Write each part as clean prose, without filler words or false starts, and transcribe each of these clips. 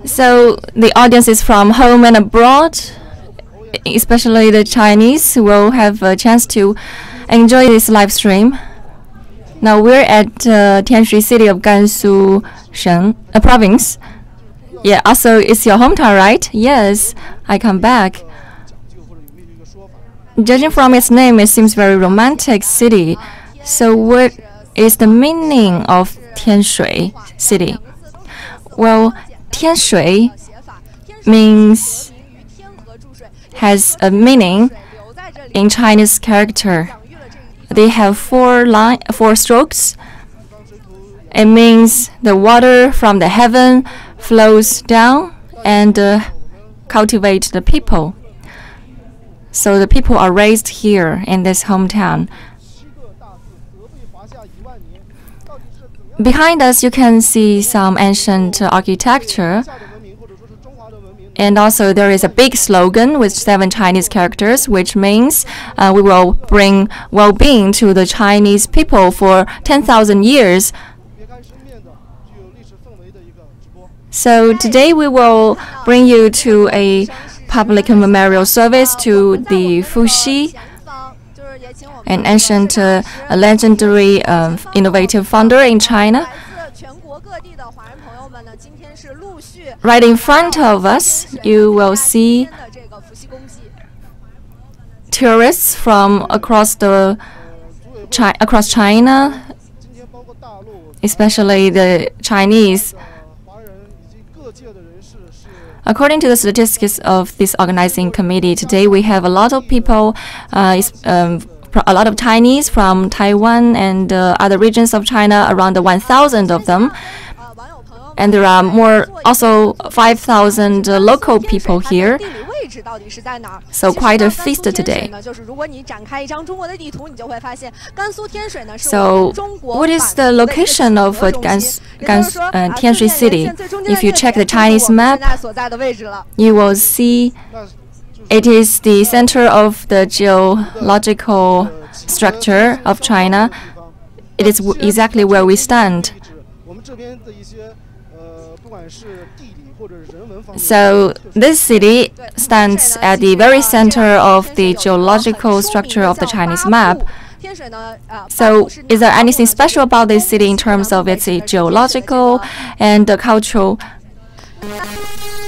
So the audiences from home and abroad, especially the Chinese, will have a chance to enjoy this live stream. Now we're at Tianshui city of Gansu province. Yeah, also it's your hometown, right? Yes, I come back. Judging from its name, it seems very romantic city. So what is the meaning of Tianshui city? Well, Tianshui has a meaning in Chinese character. They have four strokes. It means the water from the heaven flows down and cultivate the people. So the people are raised here in this hometown. Behind us, you can see some ancient architecture. And also, there is a big slogan with 7 Chinese characters, which means we will bring well-being to the Chinese people for 10,000 years. So today we will bring you to a public memorial service to the Fuxi, an ancient, legendary, innovative founder in China. Right in front of us, you will see tourists from across China, especially the Chinese. According to the statistics of this organizing committee, today we have a lot of people, a lot of Chinese from Taiwan and other regions of China, around 1,000 of them. And there are also 5,000 local people here. So quite a feast today. So what is the location of Tianshui city? If you check the Chinese map, you will see it is the center of the geological structure of China. It is exactly where we stand. So this city stands at the very center of the geological structure of the Chinese map. So is there anything special about this city in terms of its geological and cultural?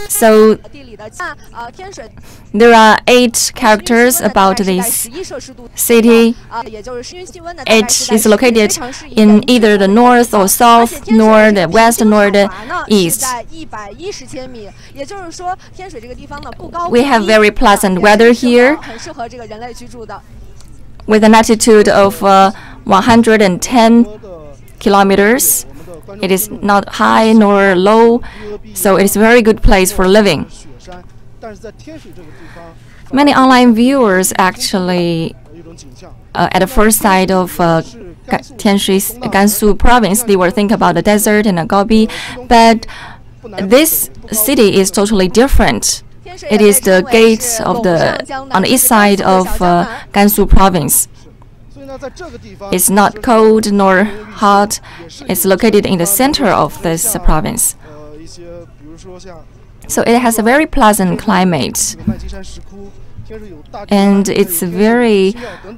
So there are 8 characters about this city. It is located in either the north or south, nor the west, nor the east. We have very pleasant weather here, with an altitude of 110 kilometers. It is not high nor low, so it is a very good place for living. Many online viewers actually, at the first sight of Tianshui, Gansu province, they will think about the desert and the Gobi, but this city is totally different. It is the gate of on the east side of Gansu province. It's not cold nor hot. It's located in the center of this province. So it has a very pleasant climate. And it's a very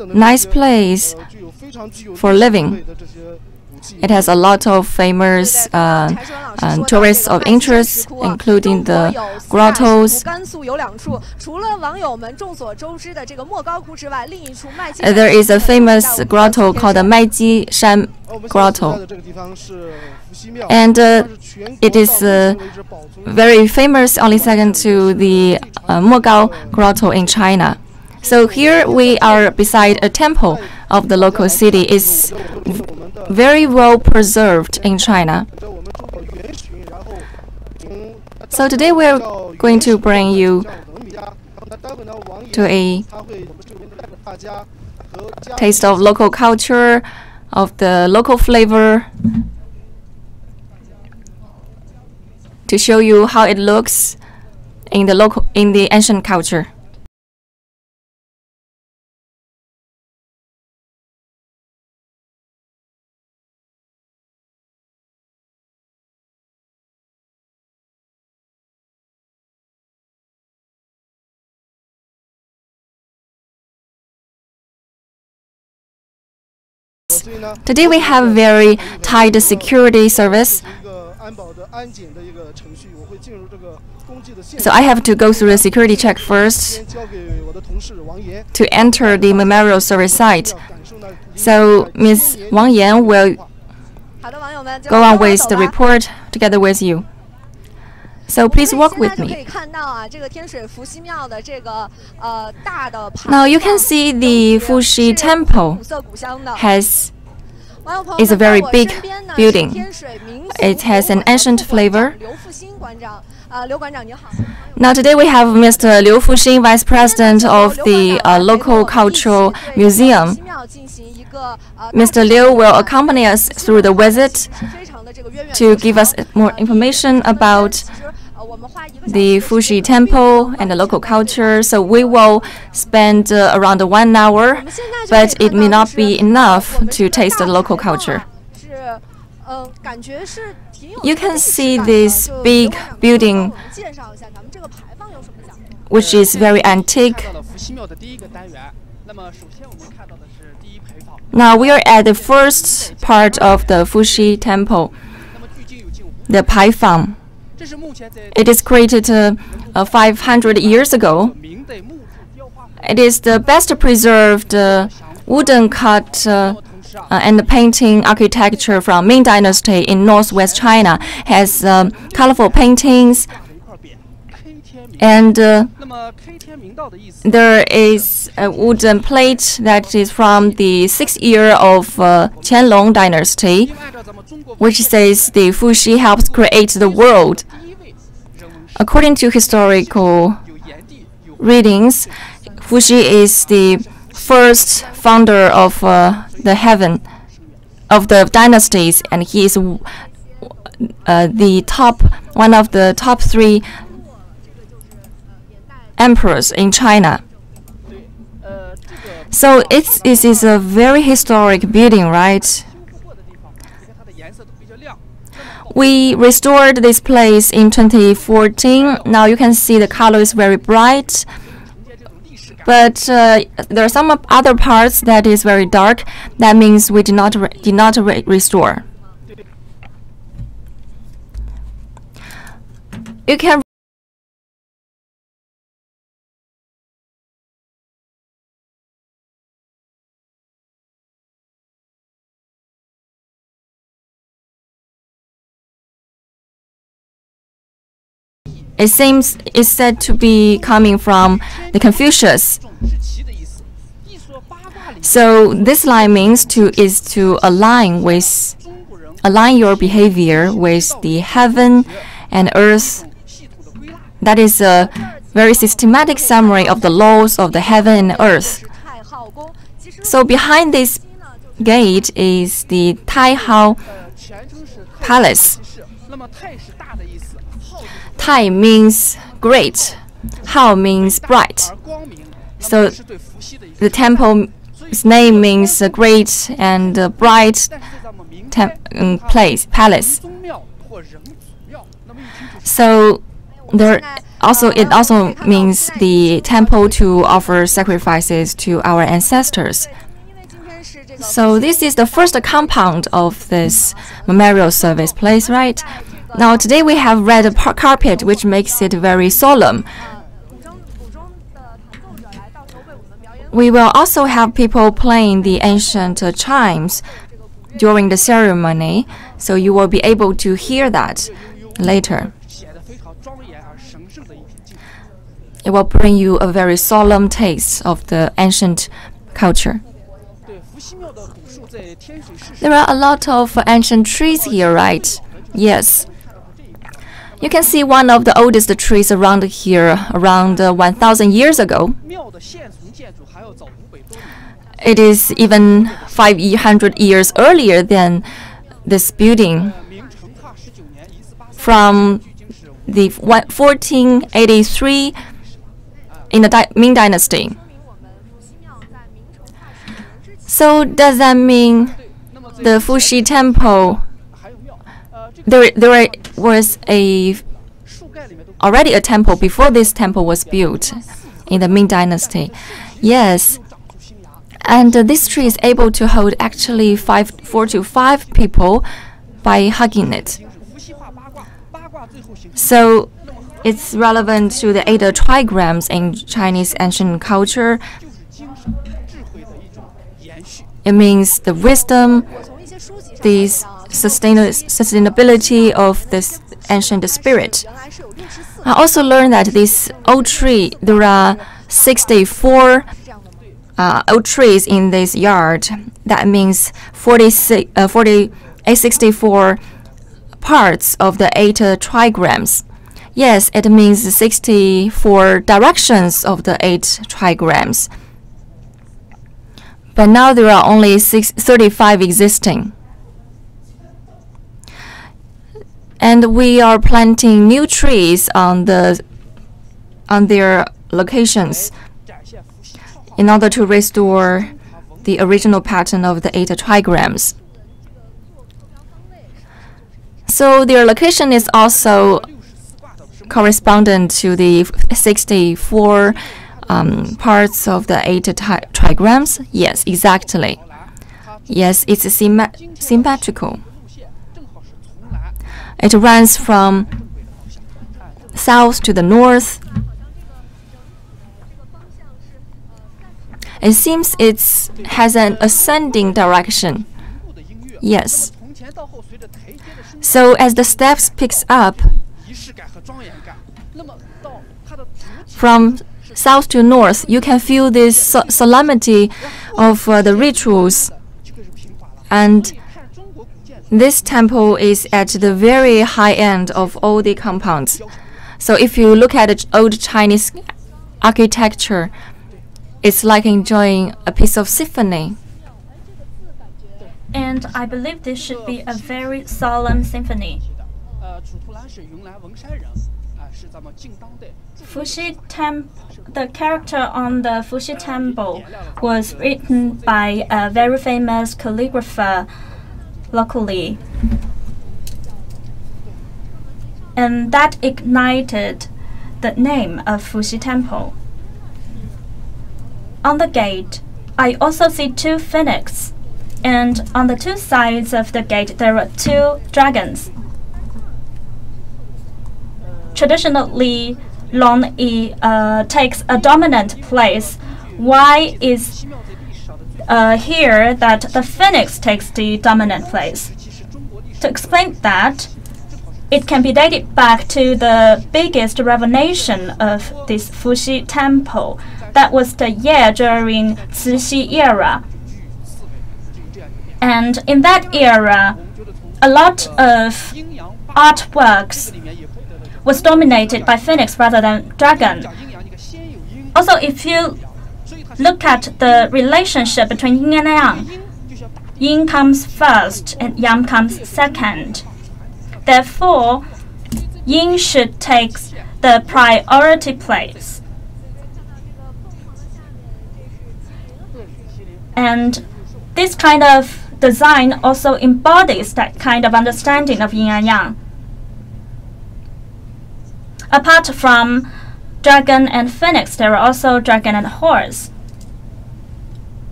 nice place for living. It has a lot of famous tourists of interest, including the grottos. There is a famous grotto called the Maiji Shan Grotto. And it is very famous, only second to the Mogao Grotto in China. So here we are beside a temple of the local city. It's very well preserved in China. So today we're going to bring you to a taste of local culture, of the local flavor, to show you how it looks in the ancient culture. service. Today we have very tight security service. So I have to go through the security check first to enter the memorial service site. So Ms. Wang Yan will go on with the report together with you. So please walk with me. Now you can see the Fuxi Temple is a very big building. It has an ancient flavor. Now today we have Mr. Liu Fuxing, Vice President of the Local Cultural Museum. Mr. Liu will accompany us through the visit to give us more information about the Fuxi Temple and the local culture. So we will spend around 1 hour, but it may not be enough to taste the local culture. You can see this big building, which is very antique. Now we are at the first part of the Fuxi Temple, the Paifang. It is created 500 years ago. It is the best preserved wooden cut and painting architecture from Ming Dynasty in northwest China. Has colorful paintings, and there is a wooden plate that is from the 6th year of Qianlong Dynasty, which says the Fuxi helped create the world. According to historical readings, Fuxi is the first founder of the heaven of the dynasties, and he is one of the top 3 emperors in China. So it is a very historic building, right? We restored this place in 2014. Now you can see the color is very bright, but there are some other parts that is very dark. That means we did not restore. You can it's said to be coming from the Confucius. So this line means to align your behavior with the heaven and earth. That is a very systematic summary of the laws of the heaven and earth. So behind this gate is the Taiji Hall Palace. Tai means great, Hao means bright. So the temple's name means great and bright palace. So it also means the temple to offer sacrifices to our ancestors. So this is the first compound of this memorial service place, right? Now today we have red carpet, which makes it very solemn. We will also have people playing the ancient chimes during the ceremony, so you will be able to hear that later. It will bring you a very solemn taste of the ancient culture. There are a lot of ancient trees here, right? Yes. You can see one of the oldest trees around here, around 1,000 years ago. It is even 500 years earlier than this building. From the 1483 in the Ming Dynasty. So does that mean the Fuxi Temple? There was already a temple before this temple was built in the Ming Dynasty. Yes, And this tree is able to hold actually 4 to 5 people by hugging it. So it's relevant to the 8 trigrams in Chinese ancient culture. It means the wisdom, the sustainability of this ancient spirit. I also learned that this old tree, there are 64 old trees in this yard. That means 64 parts of the 8 trigrams. Yes, it means 64 directions of the 8 trigrams. But now there are only 35 existing. And we are planting new trees on their locations in order to restore the original pattern of the 8 trigrams. So their location is also correspondent to the 64 parts of the 8 trigrams. Yes, exactly. Yes, it's symmetrical. It runs from south to the north. It seems it has an ascending direction. Yes. So as the steps picks up from south to north, you can feel this solemnity of the rituals. And this temple is at the very high end of all the compounds. So if you look at the old Chinese architecture, it's like enjoying a piece of symphony. And I believe this should be a very solemn symphony. Fuxi Temple, the character on the Fuxi Temple was written by a very famous calligrapher locally. And that ignited the name of Fuxi Temple. On the gate, I also see 2 phoenix, and on the 2 sides of the gate there are 2 dragons. Traditionally, Long Yi takes a dominant place. Why is here that the phoenix takes the dominant place? To explain that, it can be dated back to the biggest revelation of this Fuxi Temple. That was the year during Cixi era. And in that era, a lot of artworks was dominated by phoenix rather than dragon. Also, if you look at the relationship between yin and yang, yin comes first and yang comes second. Therefore, yin should take the priority place. And this kind of design also embodies that kind of understanding of yin and yang. Apart from dragon and phoenix, there are also dragon and horse.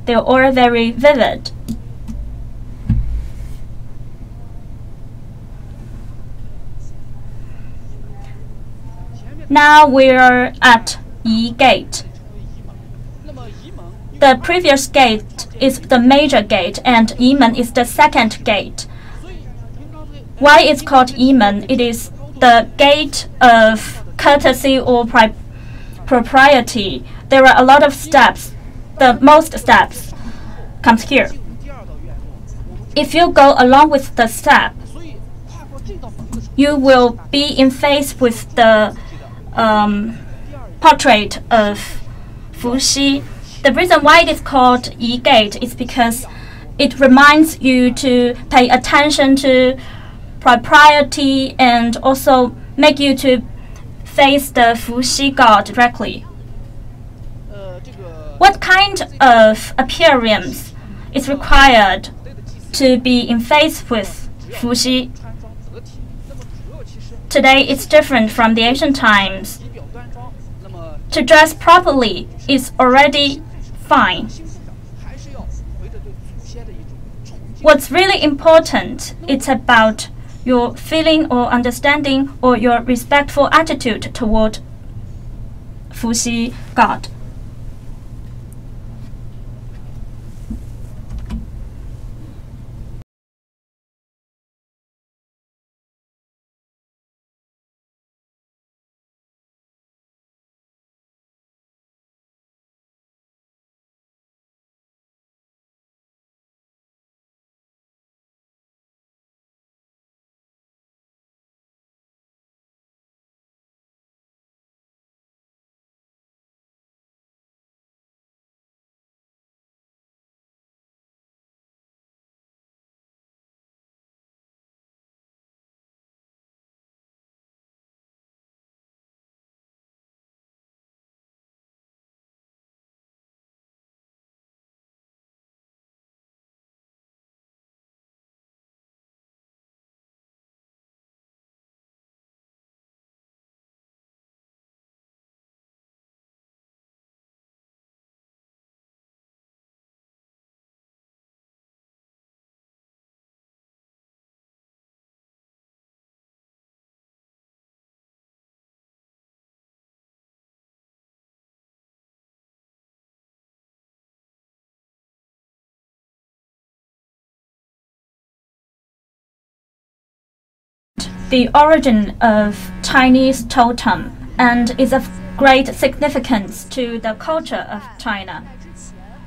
They are all very vivid. Now we're at Yi Gate. The previous gate is the major gate, and Yimen is the second gate. Why it's called Yimen? It is the gate of courtesy or propriety. There are a lot of steps. The most steps comes here. If you go along with the step, you will be in phase with the portrait of Fuxi. The reason why it is called Yi Gate is because it reminds you to pay attention to propriety and also make you to face the Fuxi god directly. What kind of appearance is required to be in phase with Fuxi? Today it's different from the ancient times. To dress properly is already fine. what's really important, it's about your feeling or understanding or your respectful attitude toward Fuxi God. The origin of Chinese totem and is of great significance to the culture of China.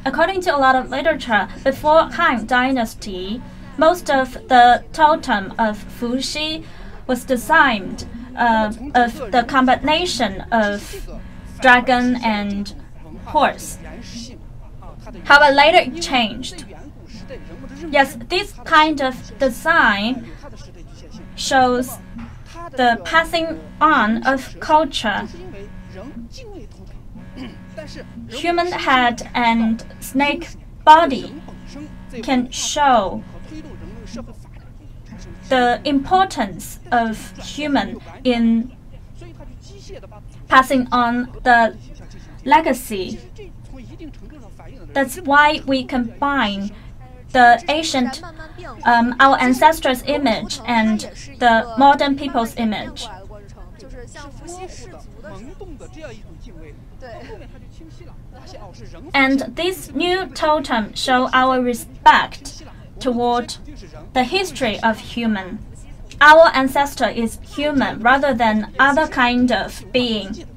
According to a lot of literature, before Han Dynasty, most of the totem of Fuxi was designed of the combination of dragon and horse. However, later it changed. Yes, this kind of design shows the passing on of culture. Human head and snake body can show the importance of human in passing on the legacy. That's why we combine the ancient, our ancestors' image and the modern people's image. And this new totem show our respect toward the history of human. Our ancestor is human rather than other kind of being.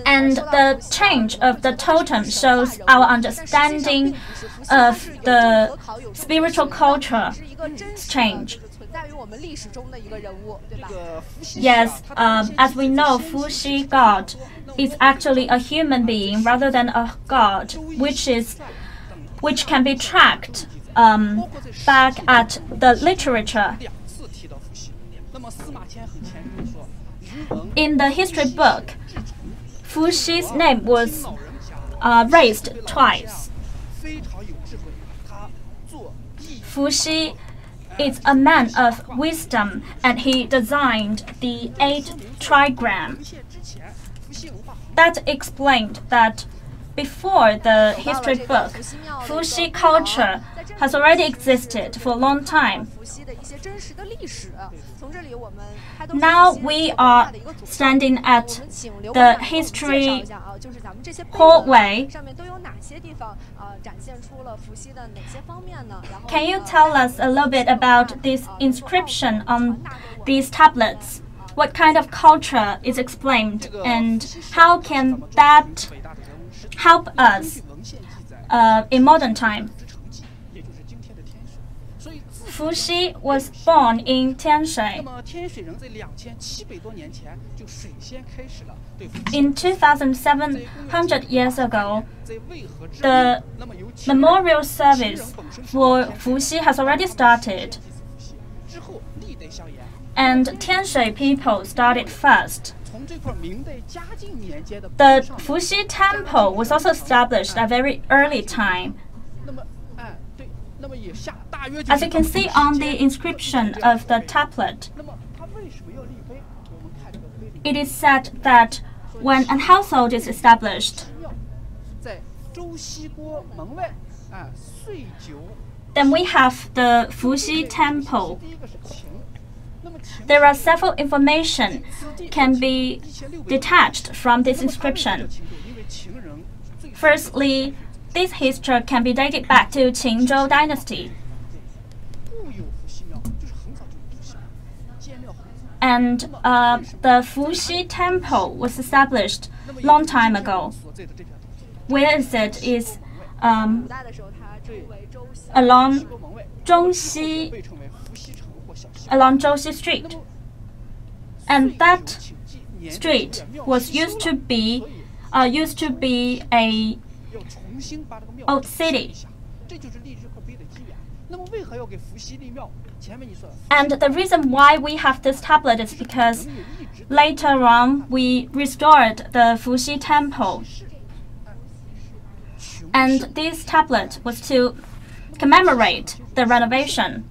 And the change of the totem shows our understanding of the spiritual culture change. Yes, as we know, Fuxi God is actually a human being rather than a god, which can be tracked back at the literature. In the history book, Fuxi's name was raised twice. Fuxi is a man of wisdom, and he designed the 8 trigram. That explained that before the history book, Fuxi culture has already existed for a long time. Now we are standing at the history hallway. Can you tell us a little bit about this inscription on these tablets? What kind of culture is explained, and how can that help us in modern time? Fuxi was born in Tianshui. In 2,700 years ago, the memorial service for Fuxi has already started. And Tianshui people started first. The Fuxi temple was also established at a very early time. As you can see on the inscription of the tablet, it is said that when a household is established, Then we have the Fuxi Temple. There are several information can be detached from this inscription. Firstly, this history can be dated back to Qingzhou dynasty. And the Fuxi Temple was established long time ago. Where is it? Is along Zhongxi Street. And that street was used to be a old city. And the reason why we have this tablet is because later on we restored the Fuxi Temple. And this tablet was to commemorate the renovation.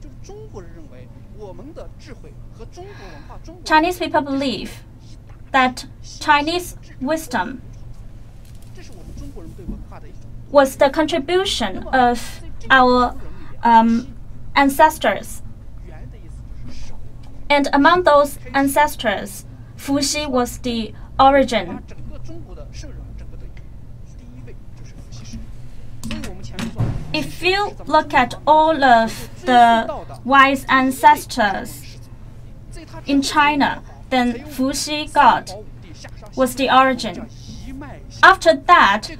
Chinese people believe that Chinese wisdom was the contribution of our ancestors. And among those ancestors, Fuxi was the origin. If you look at all of the wise ancestors in China, then Fuxi God was the origin. After that,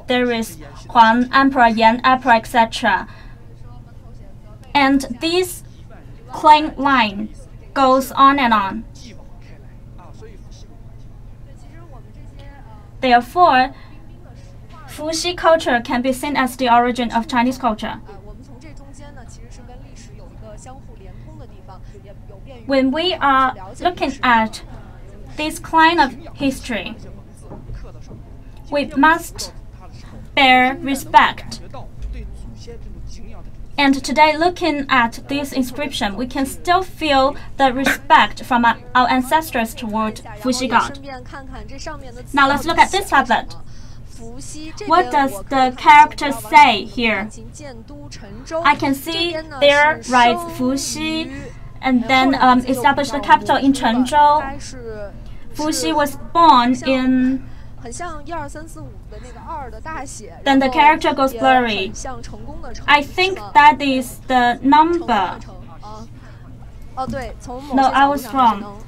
there is Huang Emperor, Yan Emperor, etc. And this clan line goes on and on. Therefore, Fuxi culture can be seen as the origin of Chinese culture. When we are looking at this kind of history, we must bear respect. And today, looking at this inscription, we can still feel the respect from our ancestors toward Fuxi God. Now let's look at this tablet. What does the character say here? I can see there writes Fuxi, and then established the capital in Chenzhou. Fuxi was born in. Then the character goes blurry. I think that is the number. No, I was wrong.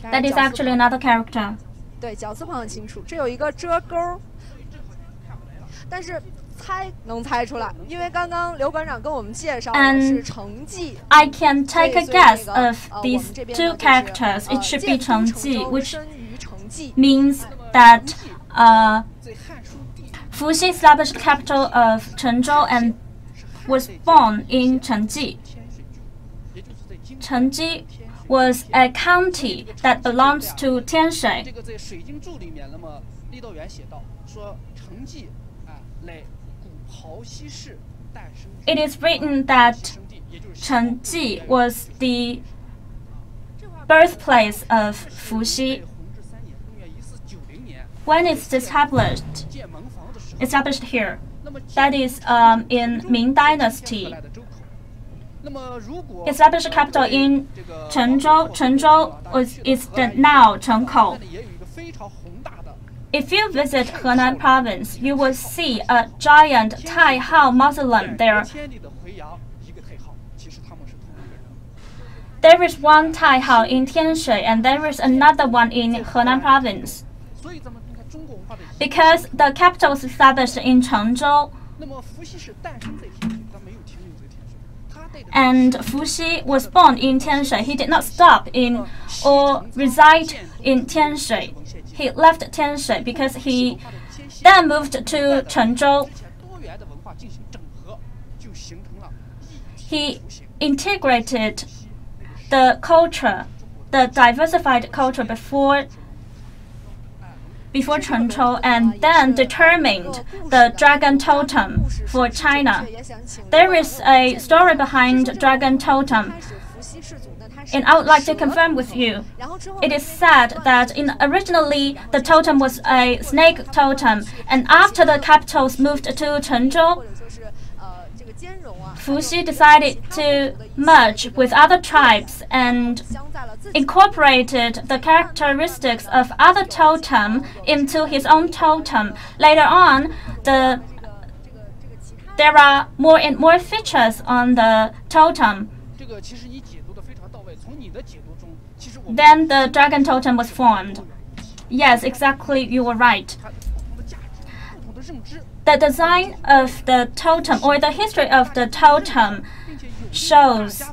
That is actually another character. And I can take a guess of these two characters. It should be Chengji, which means that Fuxi established the capital of Chenzhou and was born in Chengji. Chengji was a county that belongs to Tianshui. It is written that Chengji was the birthplace of Fuxi. When it's established here, that is in Ming Dynasty. Established a capital in Chenzhou. Chenzhou is the now Chengkou. If you visit Henan province, you will see a giant Taiji Hall mausoleum there. There is one Taiji Hall in Tianshui, and there is another one in Henan province. Because the capital was established in Chengzhou, and Fuxi was born in Tianshui. He did not stop in or reside in Tianshui. He left Tianshui because he then moved to Chengzhou. He integrated the culture, the diversified culture before Chengzhou, and then determined the dragon totem for China. There is a story behind dragon totem. And I would like to confirm with you. It is said that originally the totem was a snake totem, and after the capitals moved to Chenzhou, Fuxi decided to merge with other tribes and incorporated the characteristics of other totem into his own totem. Later on, there are more and more features on the totem. Then the dragon totem was formed. Yes, exactly, you were right. The design of the totem or the history of the totem shows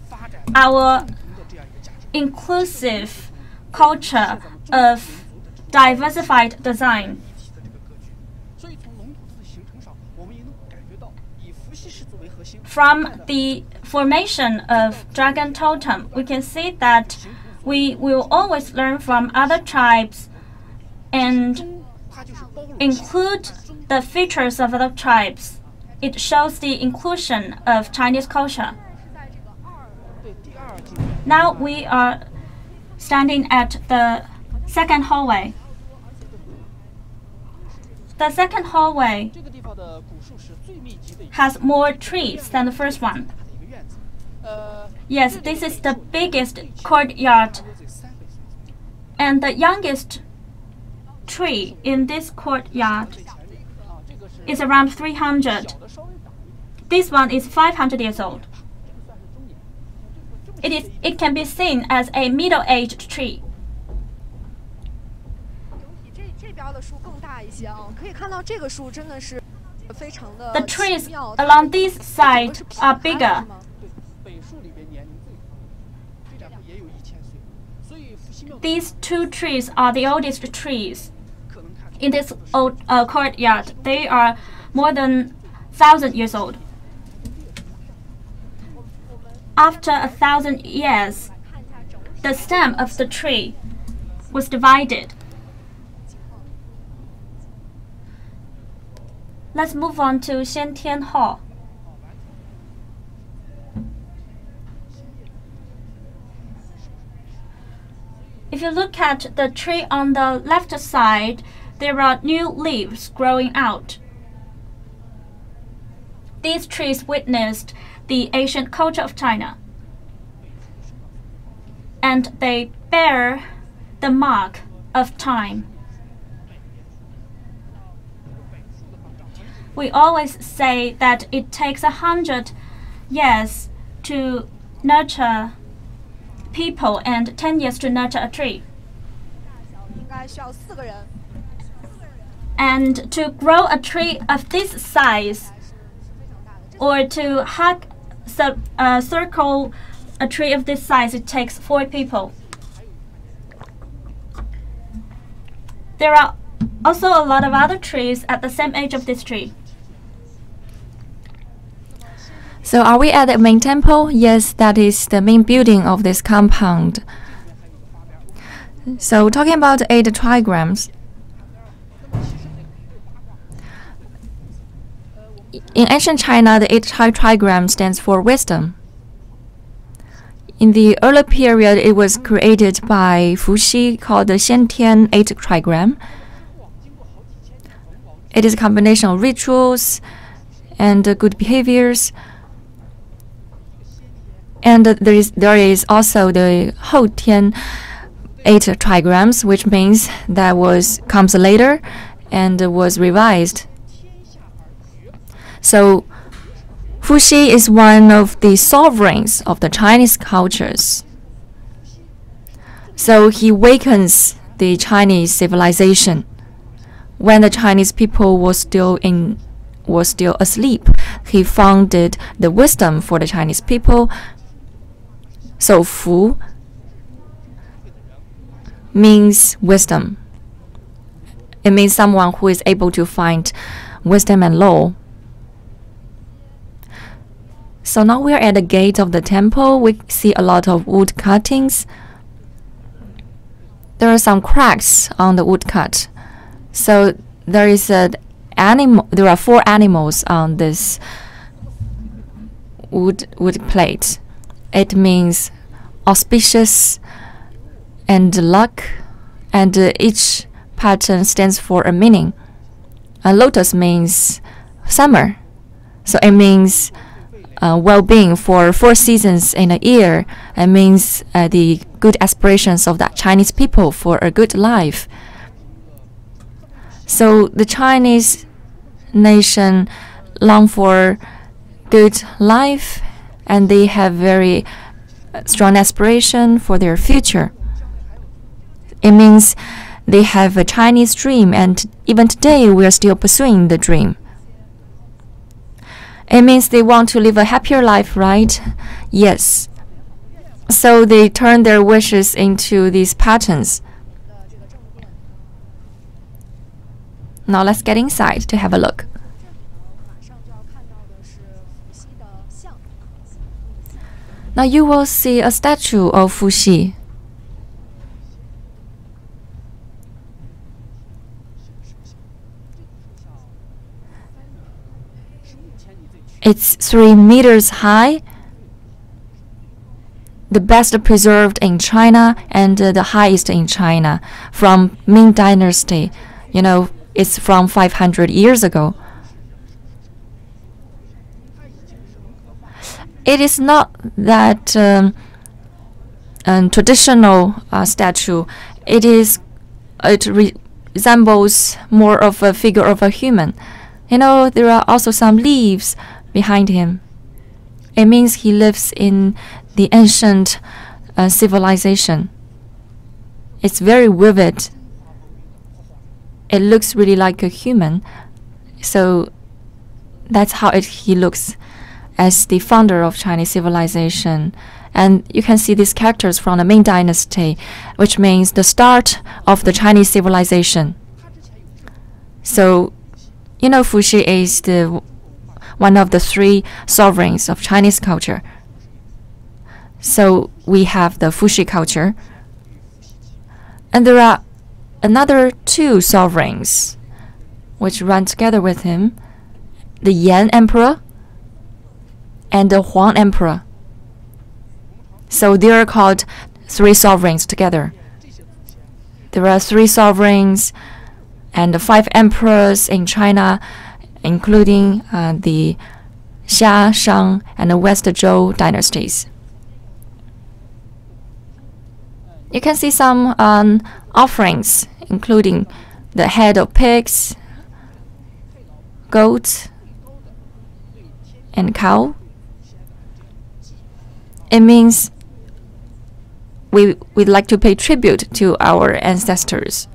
our inclusive culture of diversified design. From the formation of dragon totem, we can see that we will always learn from other tribes and include the features of other tribes. It shows the inclusion of Chinese culture. Now we are standing at the second hallway. The second hallway has more trees than the first one. Yes, this is the biggest courtyard, and the youngest tree in this courtyard is around 300. This one is 500 years old. It can be seen as a middle-aged tree. The trees along this side are bigger. These two trees are the oldest trees in this old courtyard. They are more than 1,000 years old. After 1,000 years, the stem of the tree was divided. Let's move on to Xiantian Hall. If you look at the tree on the left side, there are new leaves growing out. These trees witnessed the ancient culture of China, and they bear the mark of time. We always say that it takes 100 years to nurture people and 10 years to nurture a tree. And to grow a tree of this size, or to circle a tree of this size, it takes 4 people. There are also a lot of other trees at the same age of this tree. So are we at the main temple? Yes, that is the main building of this compound. So talking about 8 trigrams. In ancient China, the 8 trigram stands for wisdom. In the early period, it was created by Fuxi called the Xiantian 8 trigram. It is a combination of rituals and good behaviors. And there is also the Totem 8 trigrams, which means that comes later and was revised. So Fuxi is one of the sovereigns of the Chinese cultures. So he wakens the Chinese civilization. When the Chinese people were still asleep, he founded the wisdom for the Chinese people. So Fu means wisdom. It means someone who is able to find wisdom and law. So now we are at the gate of the temple. We see a lot of wood cuttings. There are some cracks on the woodcut. So there are 4 animals on this wood plate. It means auspicious and luck, and each pattern stands for a meaning. A lotus means summer, so it means well-being for 4 seasons in a year. It means the good aspirations of the Chinese people for a good life. So the Chinese nation long for good life, and they have very strong aspiration for their future. It means they have a Chinese dream, and even today we are still pursuing the dream. It means they want to live a happier life, right? Yes. So they turn their wishes into these patterns. Now let's get inside to have a look. Now you will see a statue of Fuxi. It's 3 meters high, the best preserved in China and the highest in China from Ming Dynasty. You know, it's from 500 years ago. It is not that traditional statue. It resembles more of a figure of a human. You know, there are also some leaves behind him. It means he lives in the ancient civilization. It's very vivid. It looks really like a human. So that's how he looks as the founder of Chinese civilization. And you can see these characters from the Ming Dynasty, which means the start of the Chinese civilization. So, you know, Fuxi is one of the 3 sovereigns of Chinese culture. So we have the Fuxi culture. And there are another 2 sovereigns which run together with him, the Yan Emperor and the Huang Emperor. So they are called 3 sovereigns together. There are 3 sovereigns and 5 emperors in China, including the Xia, Shang, and the West Zhou dynasties. You can see some offerings, including the head of pigs, goats, and cow. It means we'd like to pay tribute to our ancestors.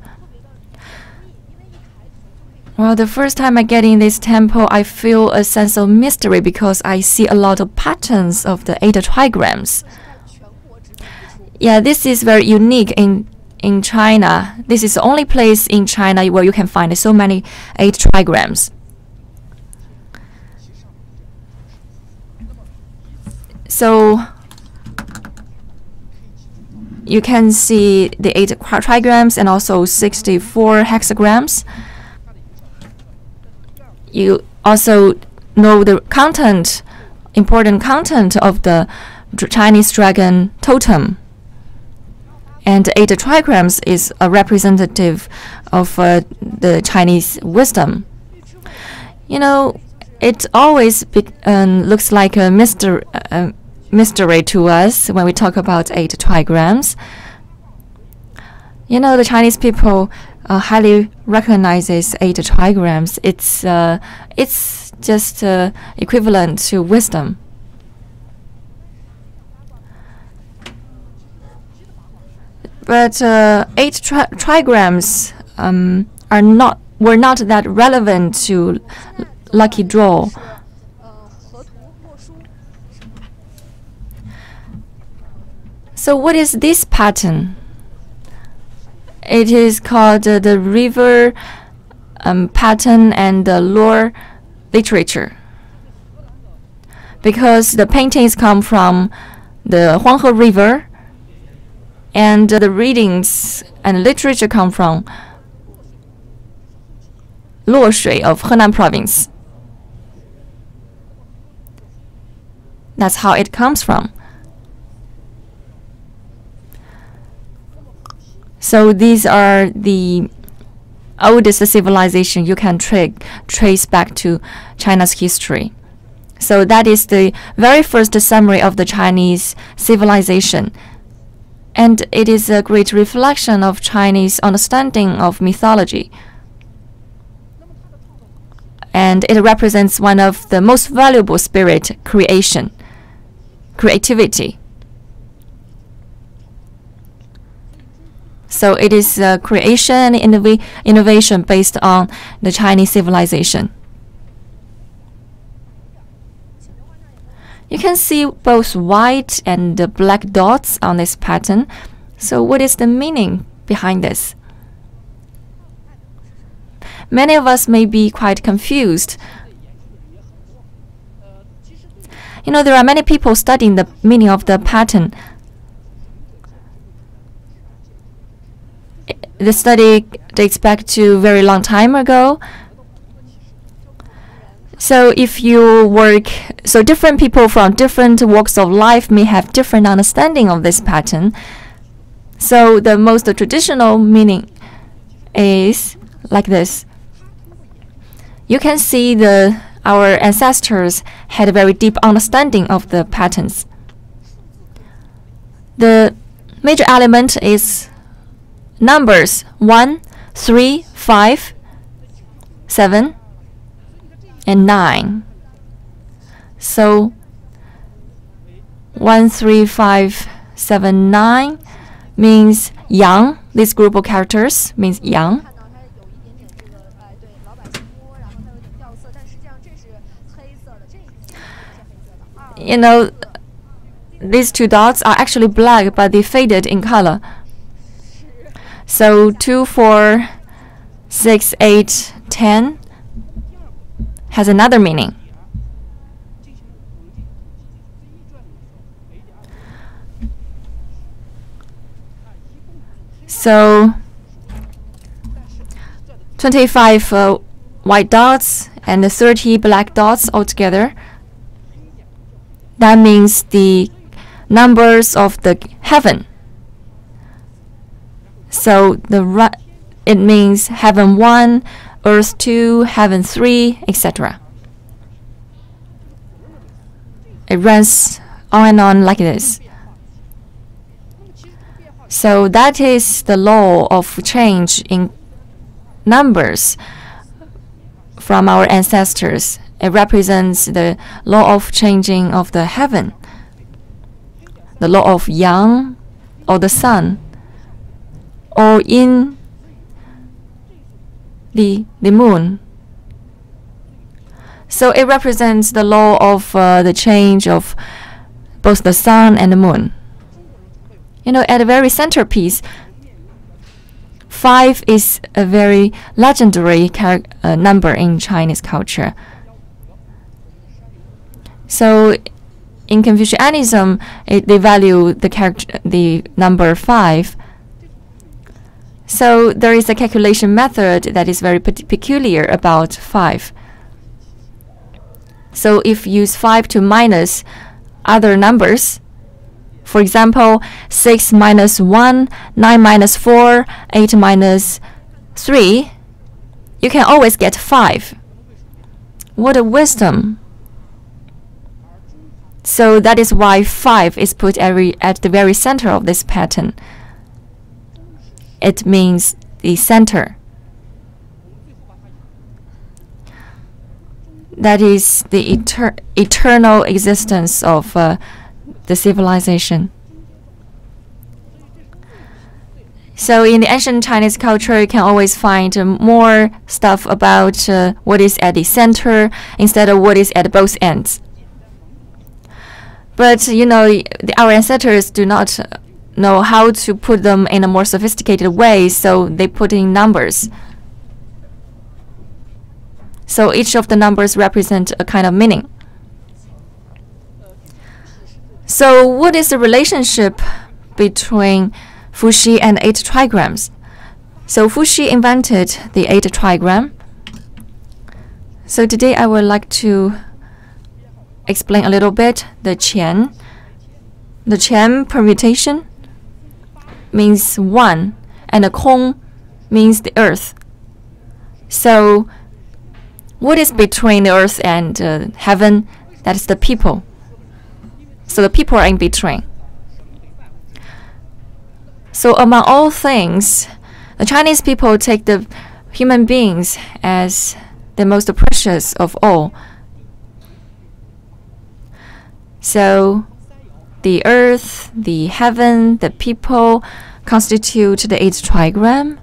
Well, the first time I get in this temple, I feel a sense of mystery because I see a lot of patterns of the 8 trigrams. Yeah, this is very unique in China. This is the only place in China where you can find so many 8 trigrams. So you can see the 8 trigrams and also 64 hexagrams. You also know the content, important content of the Chinese dragon totem. And 8 trigrams is a representative of the Chinese wisdom. You know, it always looks like a mystery to us when we talk about 8 trigrams. You know, the Chinese people highly recognizes 8 trigrams. It's just equivalent to wisdom. But 8 trigrams were not that relevant to lucky draw. So what is this pattern? It is called the river pattern and the lore literature, because the paintings come from the Huanghe River, and the readings and literature come from Luoshui of Henan province. That's how it comes from. So these are the oldest civilization you can trace back to China's history. So that is the very first summary of the Chinese civilization. And it is a great reflection of Chinese understanding of mythology. And it represents one of the most valuable spirit, creativity. So it is creation and innovation based on the Chinese civilization. You can see both white and black dots on this pattern. So what is the meaning behind this? Many of us may be quite confused. You know, there are many people studying the meaning of the pattern. The study dates back to a very long time ago. So different people from different walks of life may have different understanding of this pattern. So the most traditional meaning is like this. You can see our ancestors had a very deep understanding of the patterns. The major element is numbers 1, 3, 5, 7, and 9. So 1, 3, 5, 7, 9 means yang. This group of characters means yang. You know, these two dots are actually black, but they faded in color. So 2, 4, 6, 8, 10 has another meaning. So 25 white dots and 30 black dots altogether. That means the numbers of the heaven. So it means heaven 1, earth 2, heaven 3, etc. It runs on and on like this. So that is the law of change in numbers from our ancestors. It represents the law of changing of the heaven, the law of yang or the sun, or in the moon. So it represents the law of the change of both the sun and the moon. You know, at the very centerpiece, 5 is a very legendary number in Chinese culture. So in Confucianism, they value the number 5. So there is a calculation method that is very peculiar about 5. So if you use 5 to minus other numbers, for example, 6 minus 1, 9 minus 4, 8 minus 3, you can always get 5. What a wisdom! So that is why 5 is put at the very center of this pattern. It means the center. That is the eternal existence of the civilization. So in the ancient Chinese culture, you can always find more stuff about what is at the center instead of what is at both ends. But you know, our ancestors do not know how to put them in a more sophisticated way, so they put in numbers. So each of the numbers represent a kind of meaning. So what is the relationship between Fuxi and 8 trigrams? So Fuxi invented the 8 trigram. So today I would like to explain a little bit the qian. The qian permutation means 1, and the Kong means the earth. So what is between the earth and heaven? That is the people. So the people are in between. So among all things, the Chinese people take the human beings as the most precious of all. So the earth, the heaven, the people constitute the 8th trigram.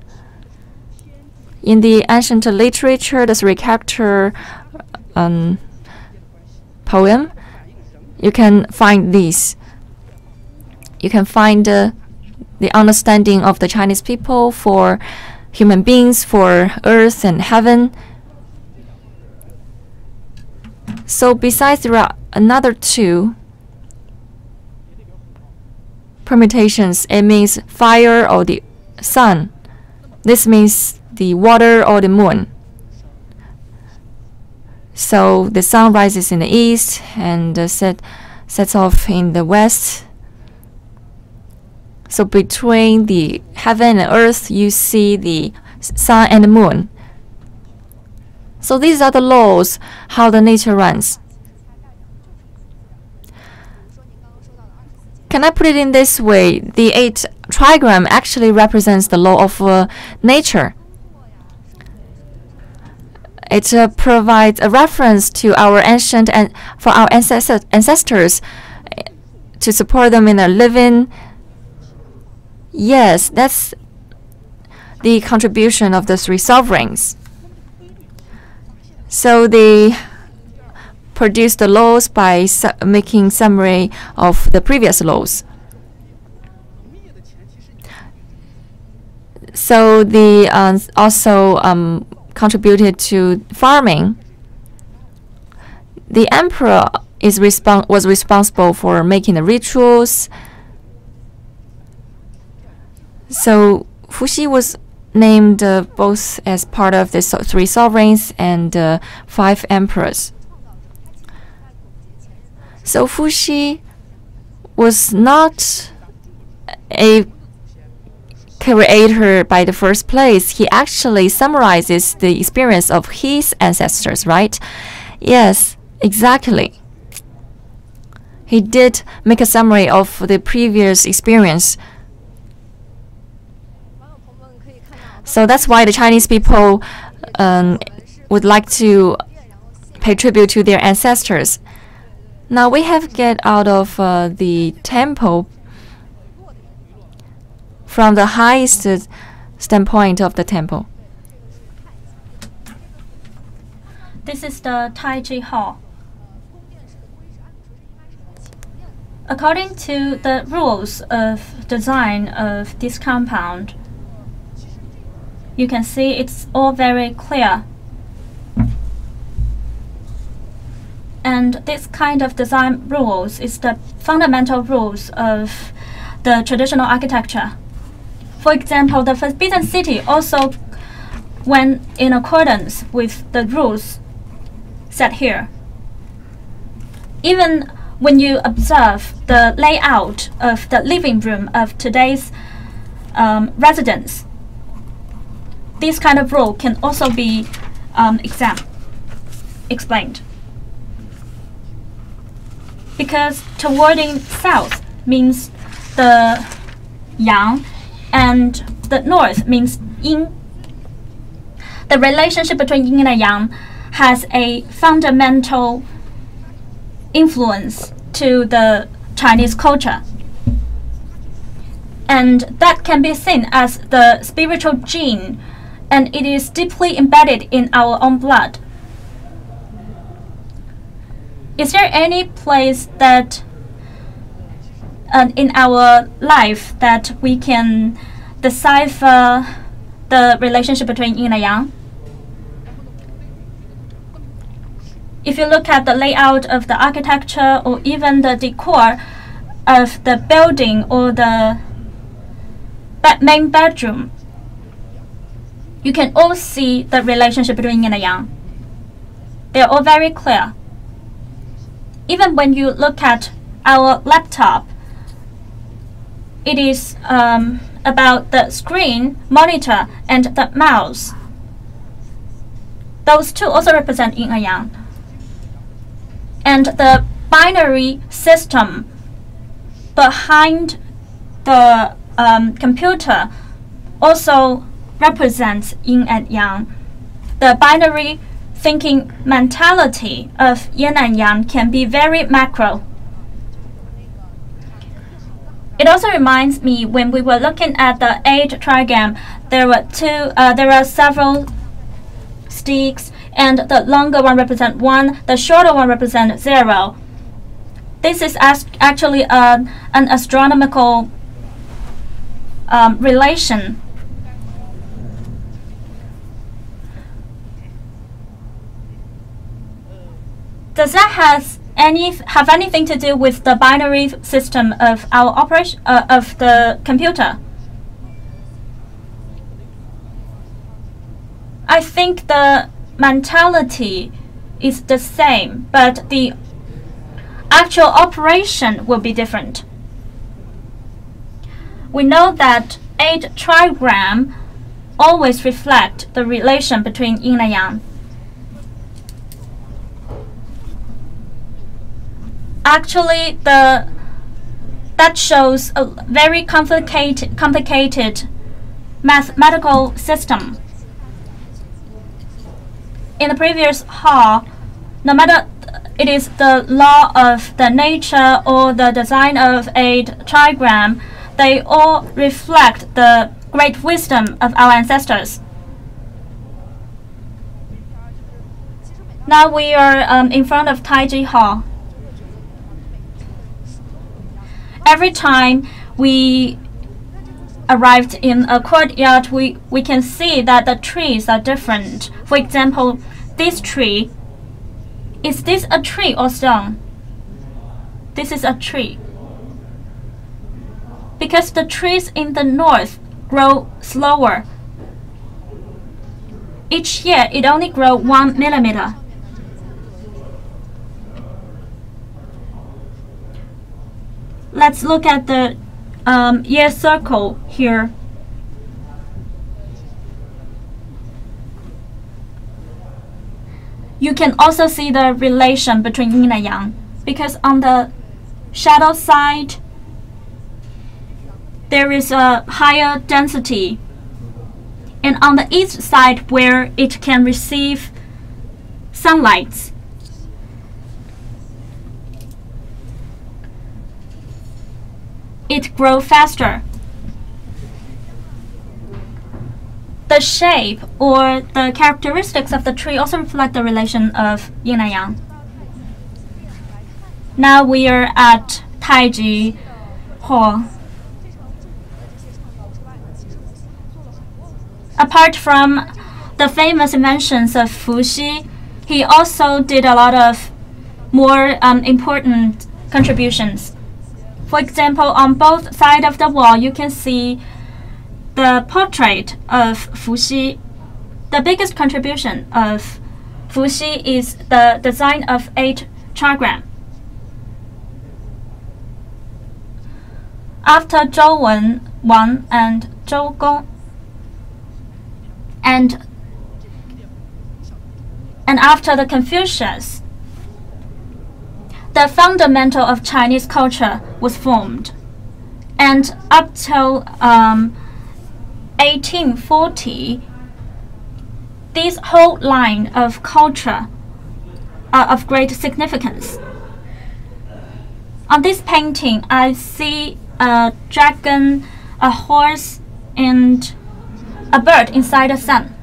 In the ancient literature, the 3-character poem, you can find these. You can find the understanding of the Chinese people for human beings, for earth and heaven. So besides, there are another 2 permutations. It means fire or the sun. This means the water or the moon. So the sun rises in the east and sets off in the west. So between the heaven and earth, you see the sun and the moon. So these are the laws, how the nature runs. Can I put it in this way? The 8th trigram actually represents the law of nature. It provides a reference to our ancient and for our ancestors to support them in their living. Yes, that's the contribution of the 3 sovereigns. So they produce the laws by making summary of the previous laws. So they also contributed to farming. The emperor was responsible for making the rituals. So Fuxi was named both as part of the 3 sovereigns and 5 emperors. So Fuxi was not a creator by the first place. He actually summarizes the experience of his ancestors, right? Yes, exactly. He did make a summary of the previous experience. So that's why the Chinese people would like to pay tribute to their ancestors. Now we have get out of the temple from the highest standpoint of the temple. This is the Taiji Hall. According to the rules of design of this compound, you can see it's all very clear. And this kind of design rules is the fundamental rules of the traditional architecture. For example, the forbidden city also went in accordance with the rules set here. Even when you observe the layout of the living room of today's residents, this kind of rule can also be explained. Because towarding south means the yang, and the north means yin. The relationship between yin and yang has a fundamental influence to the Chinese culture. And that can be seen as the spiritual gene, and it is deeply embedded in our own blood. Is there any place that in our life that we can decipher the relationship between yin and yang? If you look at the layout of the architecture or even the decor of the building or the main bedroom, you can all see the relationship between yin and yang. They are all very clear. Even when you look at our laptop, it is about the screen, monitor, and the mouse. Those two also represent yin and yang. And the binary system behind the computer also represents yin and yang. The binary thinking mentality of yin and yang can be very macro. It also reminds me when we were looking at the 8 trigram, there are several sticks, and the longer one represents 1, the shorter one represents 0. This is actually an astronomical relation. Does that have anything to do with the binary system of our operation of the computer? I think the mentality is the same, but the actual operation will be different. We know that 8 trigram always reflect the relation between yin and yang. Actually, that shows a very complicated mathematical system. In the previous hall, no matter it is the law of the nature or the design of 8 trigram, they all reflect the great wisdom of our ancestors. Now we are in front of Taiji Hall. Every time we arrived in a courtyard, we can see that the trees are different. For example, this tree, is this a tree or stone? This is a tree. Because the trees in the north grow slower. Each year, it only grows 1 millimeter. Let's look at the year circle here. You can also see the relation between yin and yang, because on the shadow side, there is a higher density, and on the east side, where it can receive sunlight, it grows faster. The shape or the characteristics of the tree also reflect the relation of yin and yang. Now we are at Taiji Hall. Apart from the famous inventions of Fuxi, he also did a lot of more important contributions. For example, on both sides of the wall, you can see the portrait of Fuxi. The biggest contribution of Fuxi is the design of 8 trigram. After Zhou Wen and Zhou Gong, and after the Confucius, the fundamental of Chinese culture was formed. And up till 1840, this whole line of culture are of great significance. On this painting, I see a dragon, a horse, and a bird inside the sun.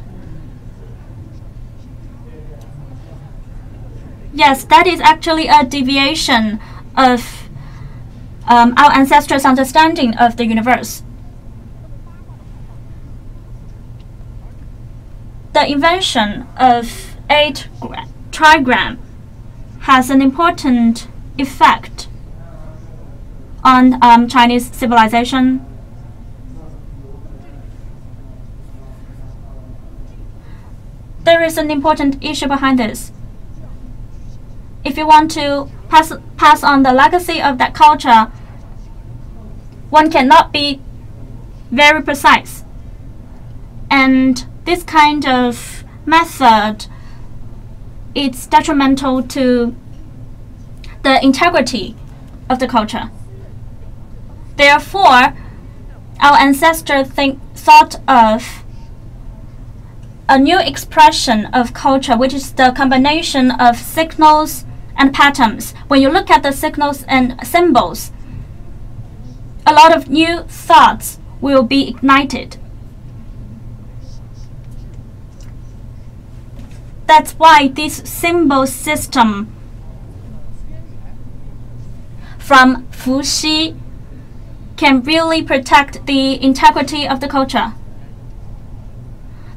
Yes, that is actually a deviation of our ancestors' understanding of the universe. The invention of 8 trigram has an important effect on Chinese civilization. There is an important issue behind this. If you want to pass on the legacy of that culture, one cannot be very precise. And this kind of method is detrimental to the integrity of the culture. Therefore, our ancestors thought of a new expression of culture, which is the combination of signals and patterns. When you look at the signals and symbols, a lot of new thoughts will be ignited. That's why this symbol system from Fuxi can really protect the integrity of the culture.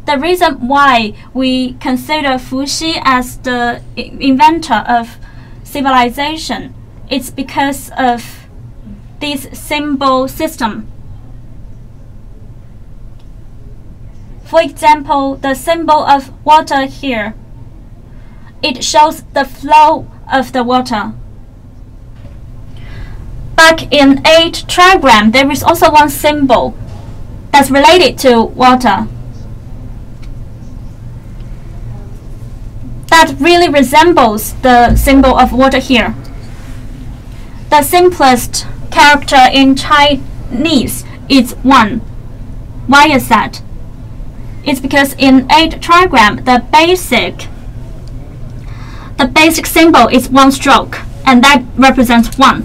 The reason why we consider Fuxi as the inventor of civilization is because of this symbol system. For example, the symbol of water here, it shows the flow of the water. Back in 8 trigram, there is also one symbol that's related to water that really resembles the symbol of water here. The simplest character in Chinese is 1. Why is that? It's because in 8 trigram, the basic symbol is 1 stroke, and that represents 1.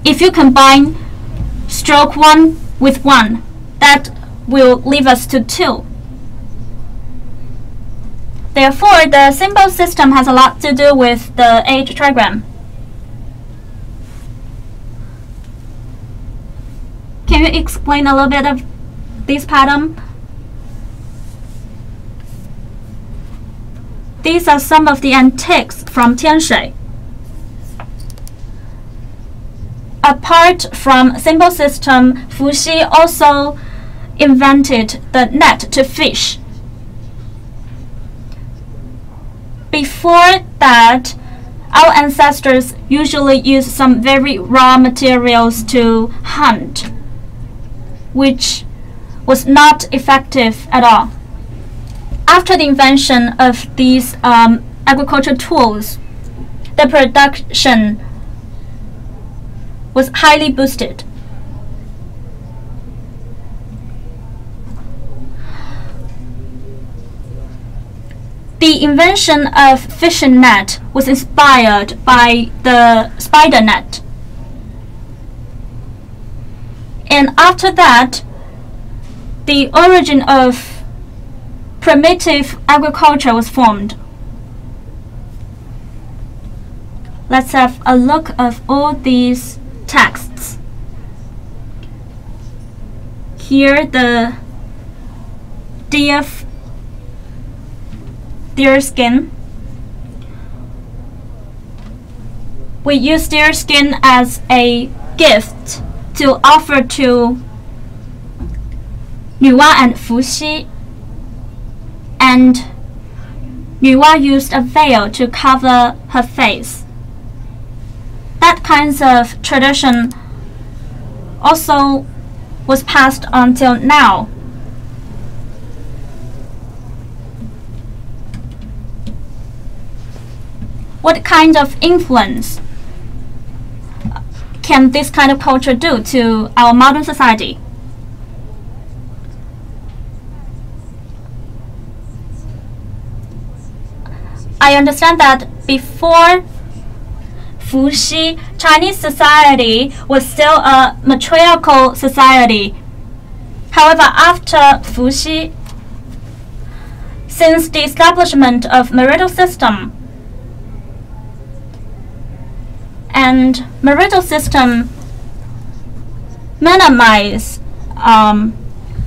If you combine stroke 1 with 1, that will leave us to 2. Therefore, the symbol system has a lot to do with the 8 trigram. Can you explain a little bit of this pattern? These are some of the antiques from Tianshui. Apart from symbol system, Fuxi also invented the net to fish. Before that, our ancestors usually used some very raw materials to hunt, which was not effective at all. After the invention of these agricultural tools, the production was highly boosted. The invention of fishing net was inspired by the spider net. And after that, the origin of primitive agriculture was formed. Let's have a look of all these texts. Here, the deer skin. We use deer skin as a gift to offer to Nuwa and Fuxi, and Nuwa used a veil to cover her face. That kind of tradition also was passed on till now. What kind of influence can this kind of culture do to our modern society? I understand that before Fuxi, Chinese society was still a matriarchal society. However, after Fuxi, since the establishment of marital system, and marital system minimize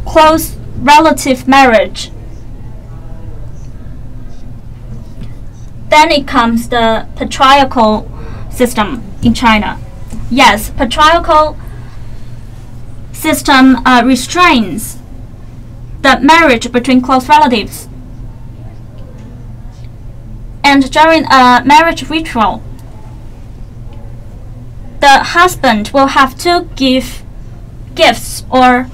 close relative marriage, then it comes the patriarchal system in China. Yes, patriarchal system restrains the marriage between close relatives. And during a marriage ritual, the husband will have to give gifts or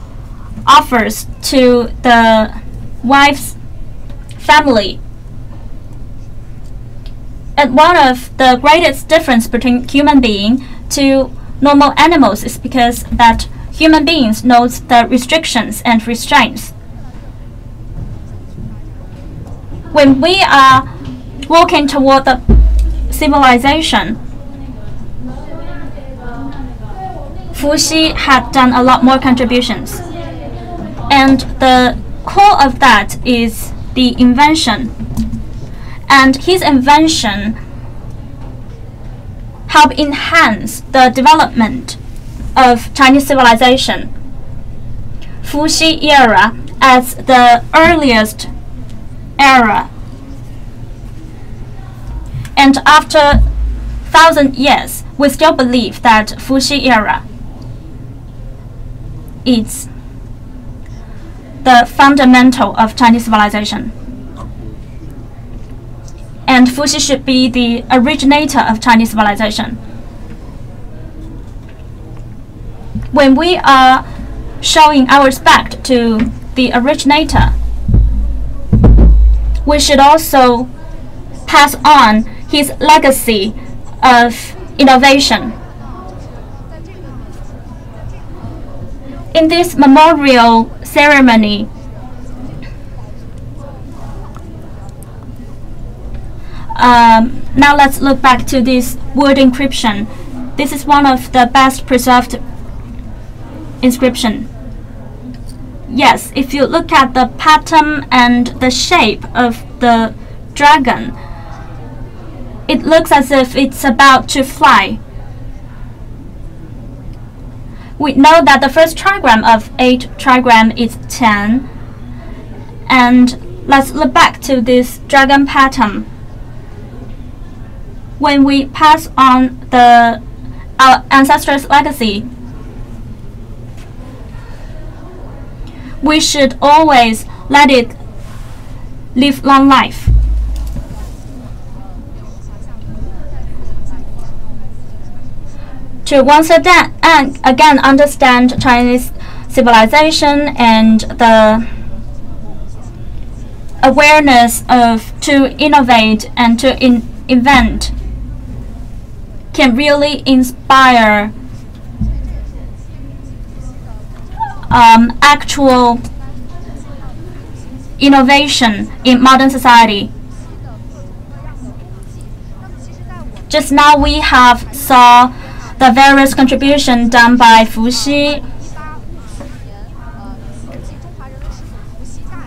offers to the wife's family. And one of the greatest difference between human being to normal animals is because that human beings knows the restrictions and restraints. When we are walking toward the civilization, Fuxi had done a lot more contributions. And the core of that is the invention. And his invention helped enhance the development of Chinese civilization. Fuxi era as the earliest era. And after 1,000 years, we still believe that Fuxi era is the fundamental of Chinese civilization. And Fuxi should be the originator of Chinese civilization. When we are showing our respect to the originator, we should also pass on his legacy of innovation. In this memorial ceremony, now let's look back to this word inscription. This is one of the best preserved inscription. Yes, if you look at the pattern and the shape of the dragon, it looks as if it's about to fly. We know that the first trigram of 8 trigram is 10. And let's look back to this dragon pattern. When we pass on our ancestors' legacy, we should always let it live long life. To once again understand Chinese civilization and the awareness of to innovate and to invent can really inspire actual innovation in modern society. Just now we have saw the various contributions done by Fuxi.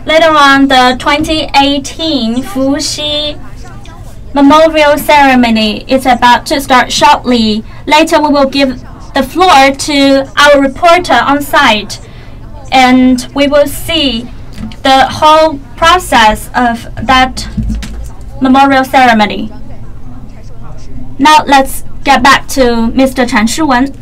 Later on, the 2018 Fuxi memorial ceremony is about to start shortly. Later, we will give the floor to our reporter on site, and we will see the whole process of that memorial ceremony. Now, let's get back to Mr. Chan Shiwen.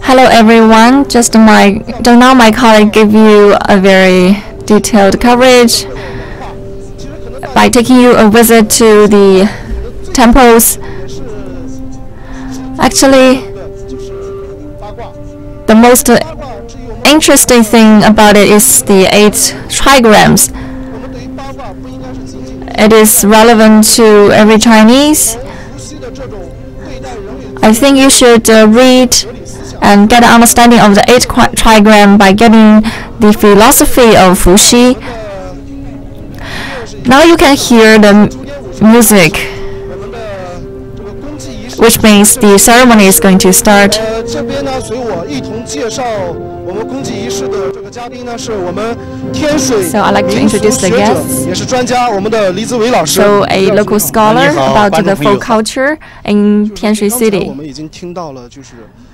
Hello everyone, just now my colleague gave you a very detailed coverage by taking you a visit to the temples. Actually, the most interesting thing about it is the 8 trigrams. It is relevant to every Chinese. I think you should read and get an understanding of the 8 trigram by getting the philosophy of Fuxi. Now you can hear the music, which means the ceremony is going to start. So I'd like to introduce the guests. So a local scholar about the folk culture in Tianshui City.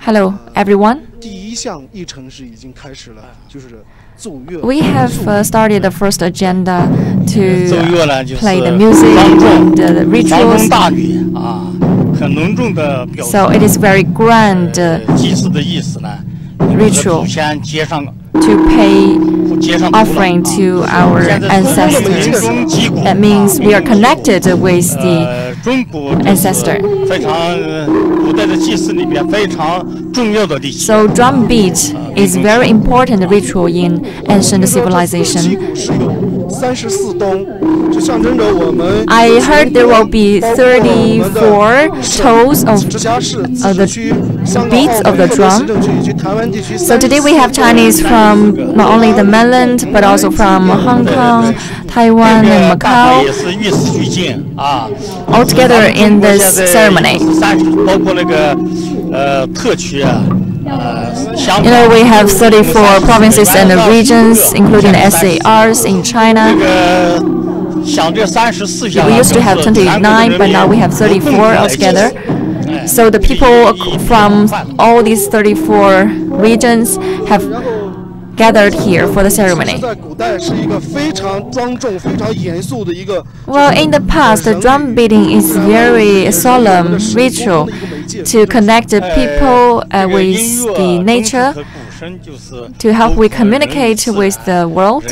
Hello everyone. We have started the first agenda to play the music and the rituals. So it is very grand ritual. to pay offering to our ancestors. That means we are connected with the ancestor. So drum beat is very important ritual in ancient civilization. I heard there will be 34 toes of the beats of the drum. So today we have Chinese from not only the mainland but also from Hong Kong, Taiwan, and Macau, all together in this ceremony. We have 34 provinces and regions, including the SARs in China. We used to have 29, but now we have 34 altogether. So the people from all these 34 regions have gathered here for the ceremony. Well, in the past, the drum beating is very solemn ritual to connect the people with the nature, to help we communicate with the world.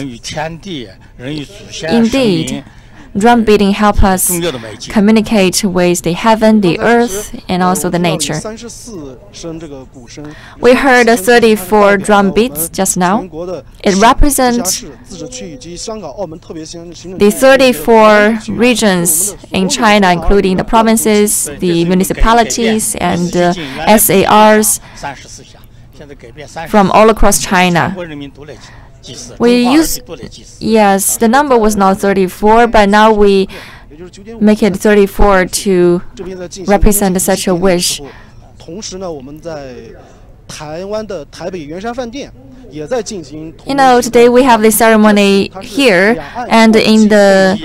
Indeed, drum beating help us communicate with the heaven, the earth, and also the nature. We heard 34 drum beats just now. It represents the 34 regions in China, including the provinces, the municipalities, and SARs from all across China. Yes, the number was not 34, but now we make it 34 to represent such a wish. Today we have the ceremony here, and in the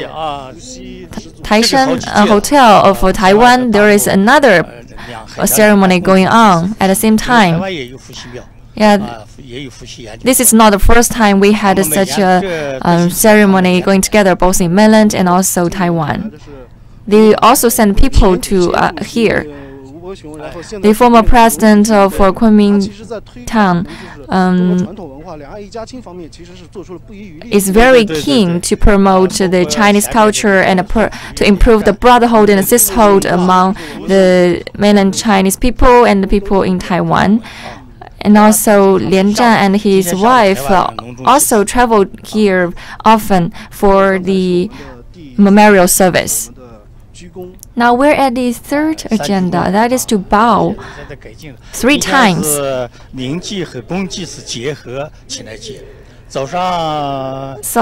Taishan Hotel of Taiwan, there is another ceremony going on at the same time. Yeah, this is not the first time we had such a ceremony going together, both in mainland and also Taiwan. They also send people to here. The former president of Kuomintang is very keen to promote the Chinese culture and to improve the brotherhood and sisterhood among the mainland Chinese people and the people in Taiwan. And also Lian Zhan and his wife also traveled here often for the memorial service. Now we're at the third agenda, that is to bow 3 times. So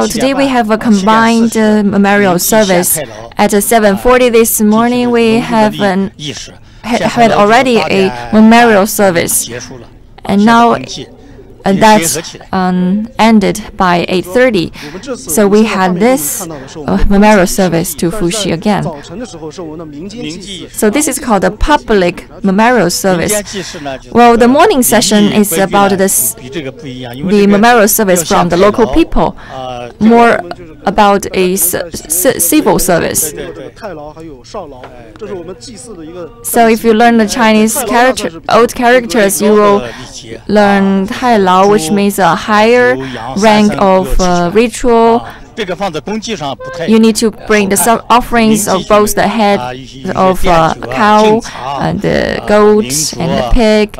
today we have a combined memorial service. At 7:40 this morning we have had already a memorial service. And now that's ended by 8:30. So we had this memorial service to Fuxi again. So this is called a public memorial service. Well, the morning session is about the memorial service from the local people, more about a civil service. So if you learn the Chinese old characters, you will learn Tai Lao, which means a higher rank of ritual. You need to bring the offerings of both the head of a cow, the goat, and the pig.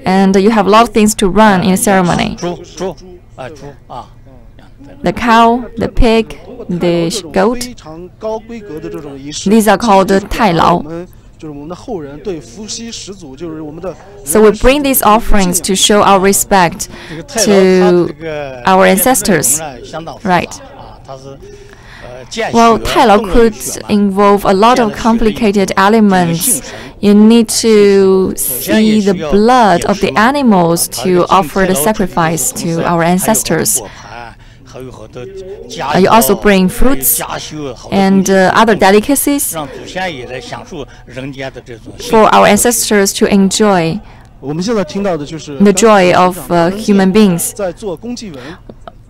And you have a lot of things to run in a ceremony. The cow, the pig, the goat, these are called Tai Lao. So we bring these offerings to show our respect to our ancestors, right? Well, Tai Lao could involve a lot of complicated elements. You need to see the blood of the animals to offer the sacrifice to our ancestors. You also bring fruits and other delicacies for our ancestors to enjoy the joy of human beings.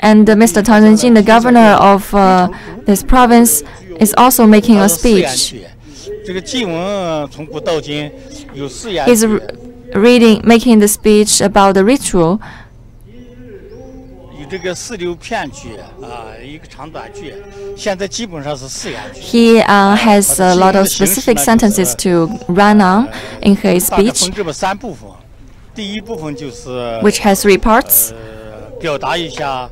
And Mr. Tang Zhenjing, the governor of this province, is also making a speech. He's making the speech about the ritual. 这个4、6片句一个长短句，现在基本上是4言句。He has a lot of specific sentences to run on in his 大概 speech, 分这么3部分。第一部分就是 which has 3 parts. 表达一下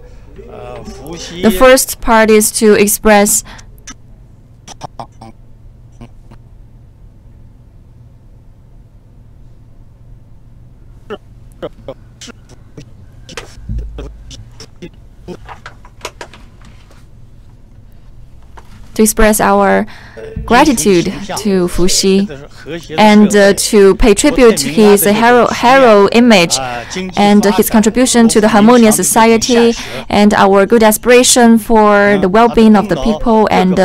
伏羲。The first part is to express our gratitude to Fuxi and to pay tribute to his hero image and his contribution to the harmonious society and our good aspiration for the well-being of the people and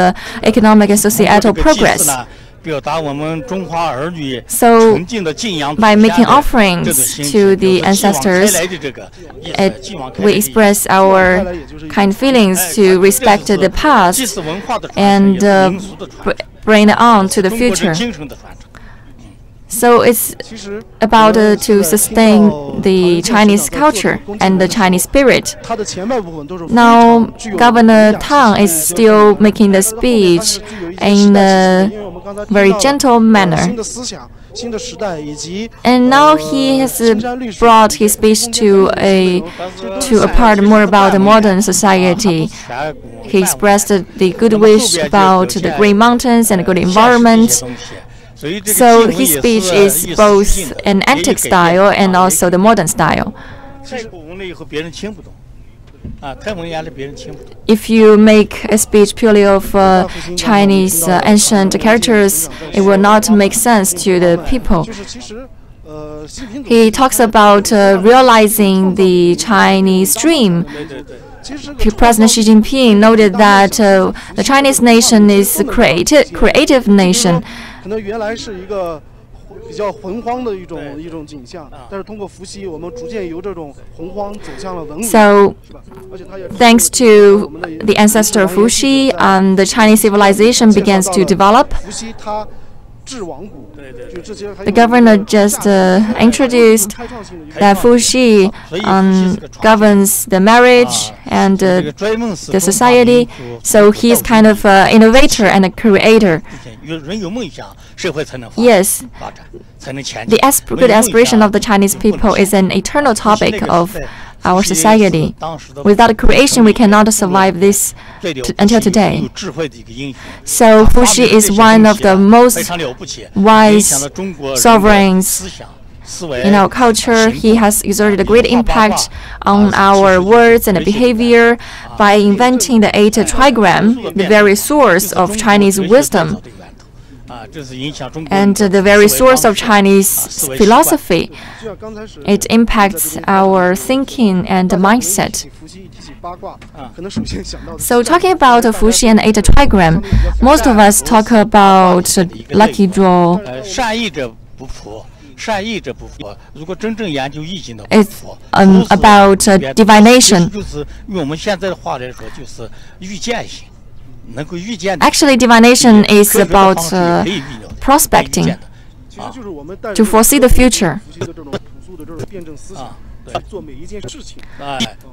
economic and societal progress. So, by making offerings to the ancestors, we express our kind feelings to respect the past and bring it on to the future. So it's about to sustain the Chinese culture and the Chinese spirit. Now, Governor Tang is still making the speech in a very gentle manner. And now he has brought his speech to a part more about the modern society. He expressed the good wish about the green mountains and the good environment. So his speech is both an antique style and also the modern style. If you make a speech purely of Chinese ancient characters, it will not make sense to the people. He talks about realizing the Chinese dream. President Xi Jinping noted that the Chinese nation is a creative nation. So, thanks to the ancestor Fuxi, the Chinese civilization begins to develop. The governor just introduced that Fuxi governs the marriage and the society, so he is kind of an innovator and a creator. Yes, the good aspiration of the Chinese people is an eternal topic of our society. Without creation, we cannot survive this until today. So Fuxi is one of the most wise sovereigns in our culture. He has exerted a great impact on our words and behavior by inventing the 8 trigram, the very source of Chinese wisdom and the very source of Chinese philosophy. It impacts our thinking and mindset. So talking about Fuxi and 8 trigram, most of us talk about lucky draw. It's about divination. Actually, divination is about prospecting, to foresee the future.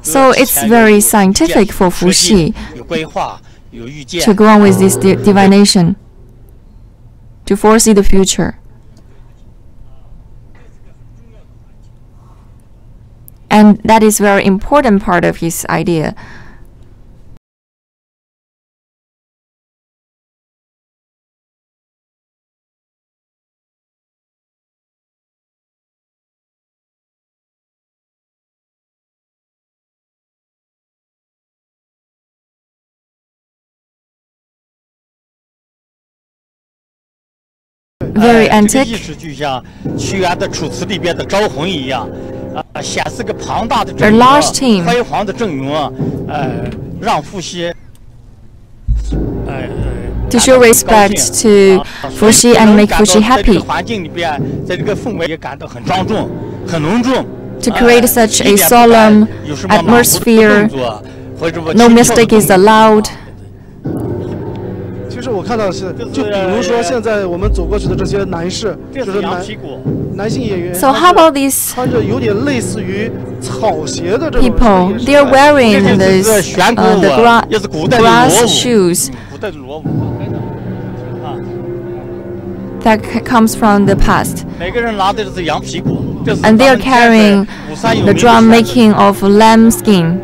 So it's very scientific for Fuxi to go on with this divination, to foresee the future. And that is a very important part of his idea. Very antique. A large team. To show respect to Fuxi and make Fuxi happy. To create such a solemn atmosphere, no mistake is allowed. 我看到的是，就比如说现在我们走过去的这些男士，就是男性演员。So how about these 穿着有点类似于草鞋的这种 people? They're wearing this the grass shoes that comes from the past. And they are carrying the drum making of lamb skin,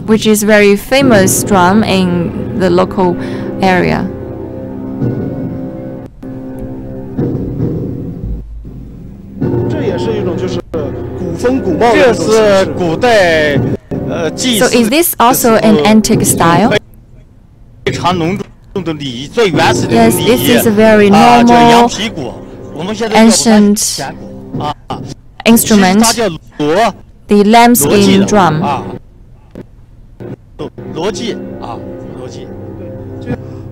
which is very famous drum in the local area. 这也是一种就是古风古貌的这是古代祭祀。 So is this also an antique style? 非常浓重的礼仪，最原始的 Yes, 礼 this 仪 is a very 叫羊 normal 皮鼓。我们现在叫 ancient 它 instrument, 它叫锣 the lamb 逻辑 skin 的 drum. 啊，逻辑啊，逻辑。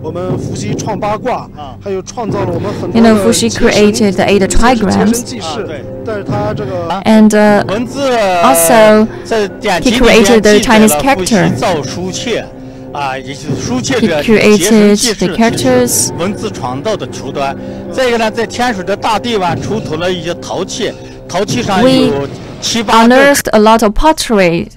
我们伏羲创八卦，还有创造了我们很 You 多 know, 的 Fuxi 祭神 created the 8 trigrams, 祭祀，但是他这个 and 文字 also 在典 he 籍里 created 面 the 记载了 Chinese 伏羲 character. 造书契啊，也就是书契 He 的 created 结 the 成 characters. 文字创造的初端。再一个呢，在天水的大地湾出土了一些陶器，陶器上 We 有7、8个 unearthed a lot of pottery.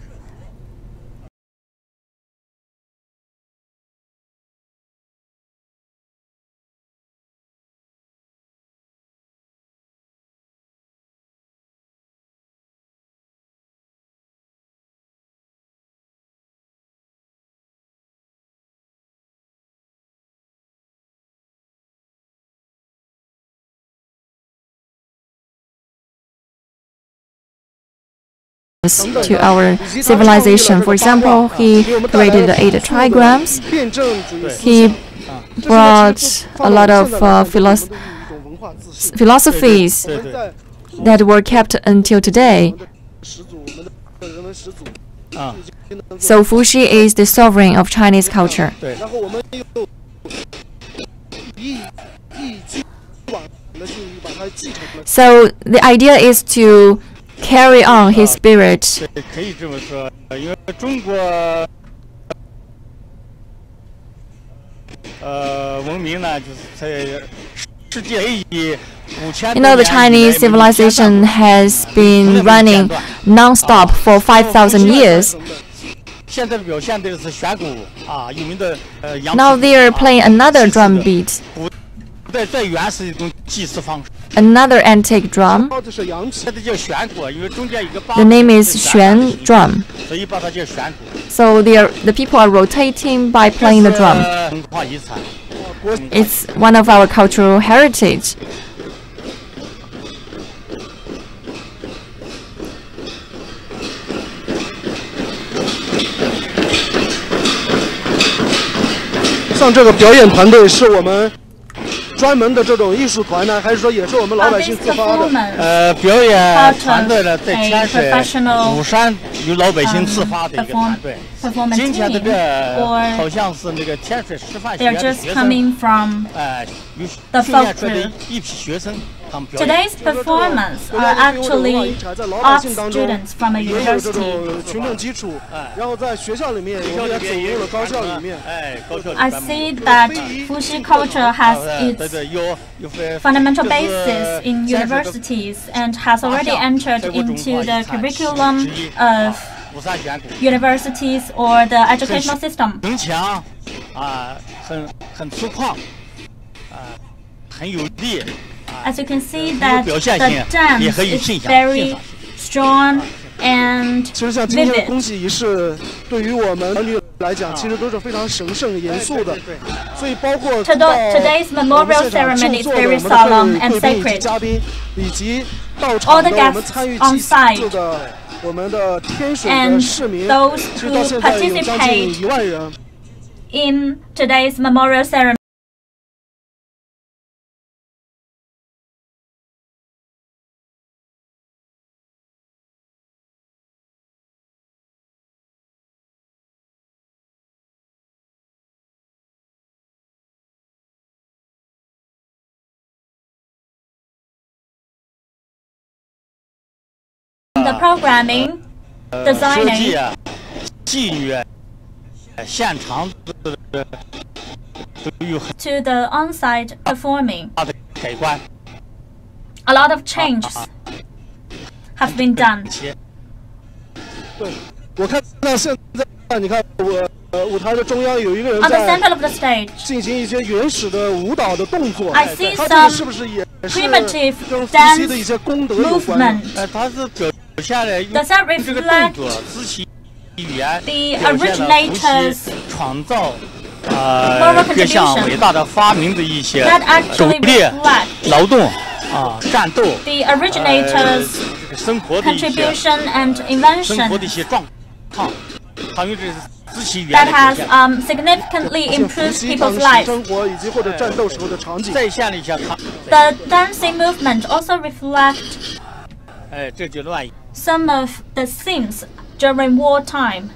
To our civilization. For example, he created the 8 trigrams. 辩证主义 He brought a lot of philosophies 在 that were kept until today. 始祖，我们的人文始祖。啊， So Fuxi is the sovereign of Chinese culture. 对。然后我们又一继往的去把它继承了。 So the idea is to carry on his spirit. 对，可以这么说，因为中国文明呢，就是在世界以5000 You know, the Chinese civilization has been running non-stop for 5,000 years. 现在表现的是选鼓啊，有名的羊皮 Now they are playing another drum beat, 古代最原始的一种祭祀方式。 another antique drum. 这是羊皮，现在叫选鼓，因为中间有个八。 The name is Xuan drum. 所以把它叫选鼓。 So the people are rotating by playing the drum. 文化遗产。 It's one of our cultural heritage. 像这个表演团队是我们专门的这种艺术团呢，还是说也是我们老百姓自发的？表演团队呢，在天水、武山有老百姓自发的一个团队。今天这个好像是那个天水师范学院的学生，有训练出来的一批学生。 Today's performance are actually art students from a 也有这种 university. 群众基础，然后在学校里面，我们也走入了高校里面。 I see that Fuxi culture has its fundamental basis in universities and has already entered into the curriculum of universities or the educational system. 城墙啊，很粗犷，很有力。 As you can see that the dance is very strong and 其实像今天的 vivid. 公祭仪式，对于我们儿女来讲，其实都是非常神圣、严肃的。所以包括 Today's memorial ceremony is very solemn and sacred. 嘉宾以及到场的我们参与祭祀的我们的天水的市民，其实到现在有将近1万人。 In today's memorial ceremony. The programming, designing, 妓女现场的都有很 to the on-site performing. 大的改观。 A lot of changes have been done. 对，我看到现在，你看舞台的中央有一个人 On the 在 center of the stage, 进行一些原始的舞蹈的动作。 I see 他这个是 some 不是也是 primitive 跟伏羲的一 dance 些功德有关呢？ movement. 它是表现了用 Does that 这个动 reflect 作肢体语言 the 表现了伏 originators' 羲创造 moral 各项 contribution 伟大的发明的一些 that 狩 actually 猎、 reflect 劳动战斗 the originators' 生活的一些 contribution and 生活 invention 的一些状况，他用这肢体语言 that 来 has 表现， significantly 像伏 improved 羲当 people's 时 lives. 生活以及或者战斗时候的场景。再现了一下他， The dancing movement also reflect 这就乱。 some of the scenes during wartime.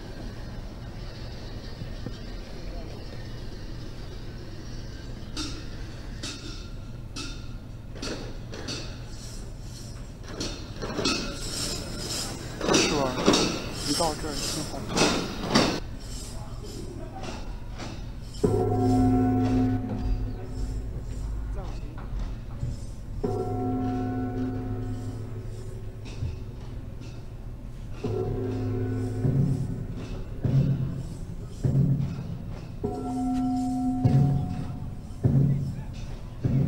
是吧？一到这儿心慌。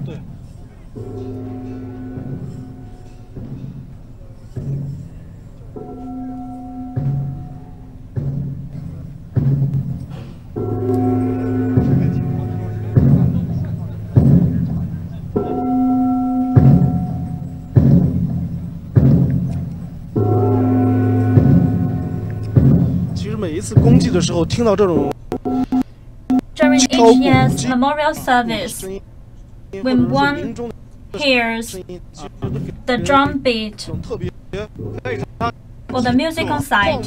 对。 其实每一次公祭的时候，听到这种 During 敲 each 鼓 year's 击 memorial service, 声音， when 或者是 one 民众的 hears 声音，其实都给 the drum beat 这种特别 or the music on site,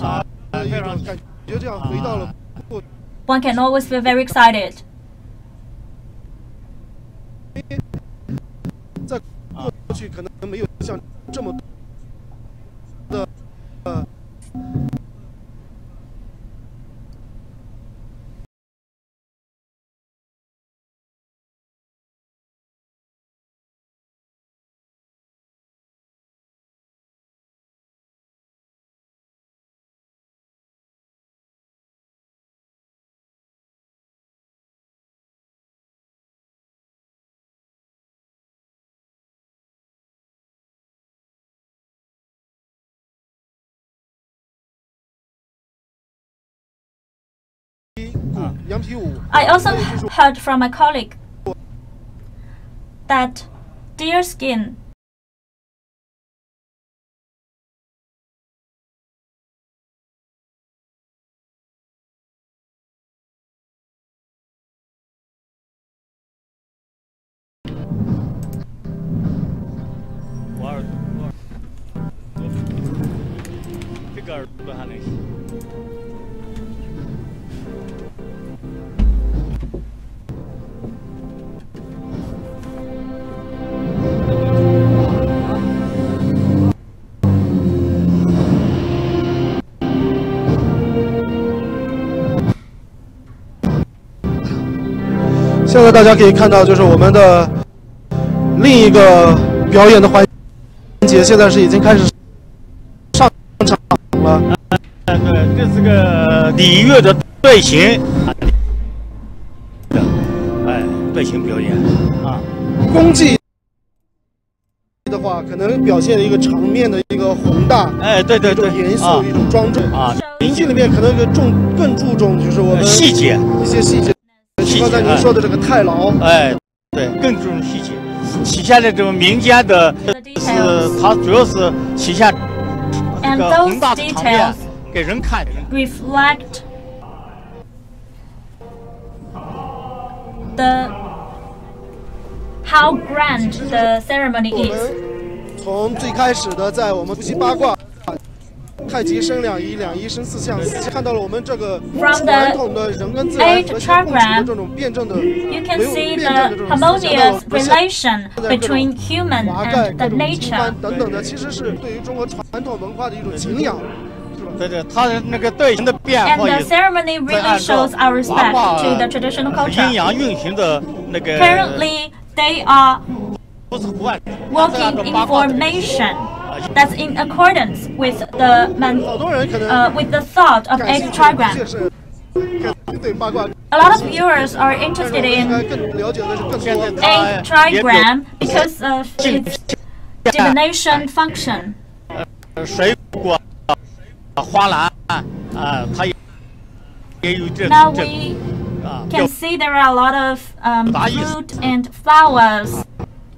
的一种感觉，这样回到了过 one can always feel very excited. 在过去可能没有像这么多的羊皮舞。 I also heard from my colleague that deer skin这个耳朵还能行。 现在大家可以看到，就是我们的另一个表演的环节，现在是已经开始上场了。对，这是个礼乐的队形，队形表演啊。公祭的话，可能表现一个场面的一个宏大，对对对，一种严肃，一种庄重啊。民戏里面可能更注重就是我们细节一些细节。 刚才您说的这个太牢，对，更注重细节，体现了这种民间的，是它主要是体现这个宏大的场面给人看。reflect the how grand the ceremony 我 is. 们从最开始的在我们伏羲八卦。 太极生两仪，两仪生四象，看到了我们这个传统的人跟自然和谐共处的这种辩证的， You can see the harmonious relation between human and the nature. 等等的，其实是对于中国传统文化的一种敬仰，是吧？ And the ceremony really shows our respect to the traditional culture. Currently, they are working in formation that's in accordance with the thought of 8 trigram. A lot of viewers are interested in 8 trigram because of its divination function. Now we can see there are a lot of fruit and flowers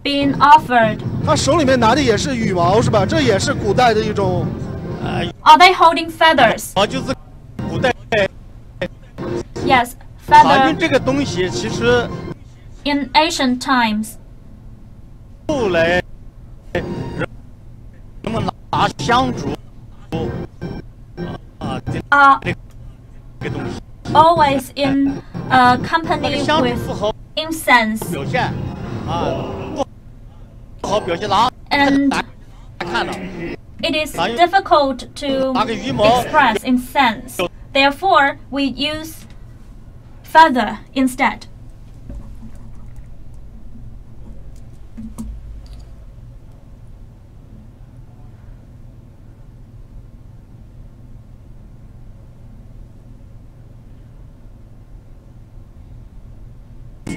being offered. 他手里面拿的也是羽毛是吧？这也是古代的一种。Are they holding feathers? Yes, feather. 这个东西其实 in ancient times. 后来人们拿香烛这个东西 always in company with incense. 表现不好表现了 And it is difficult to express incense. Therefore, we use feather instead.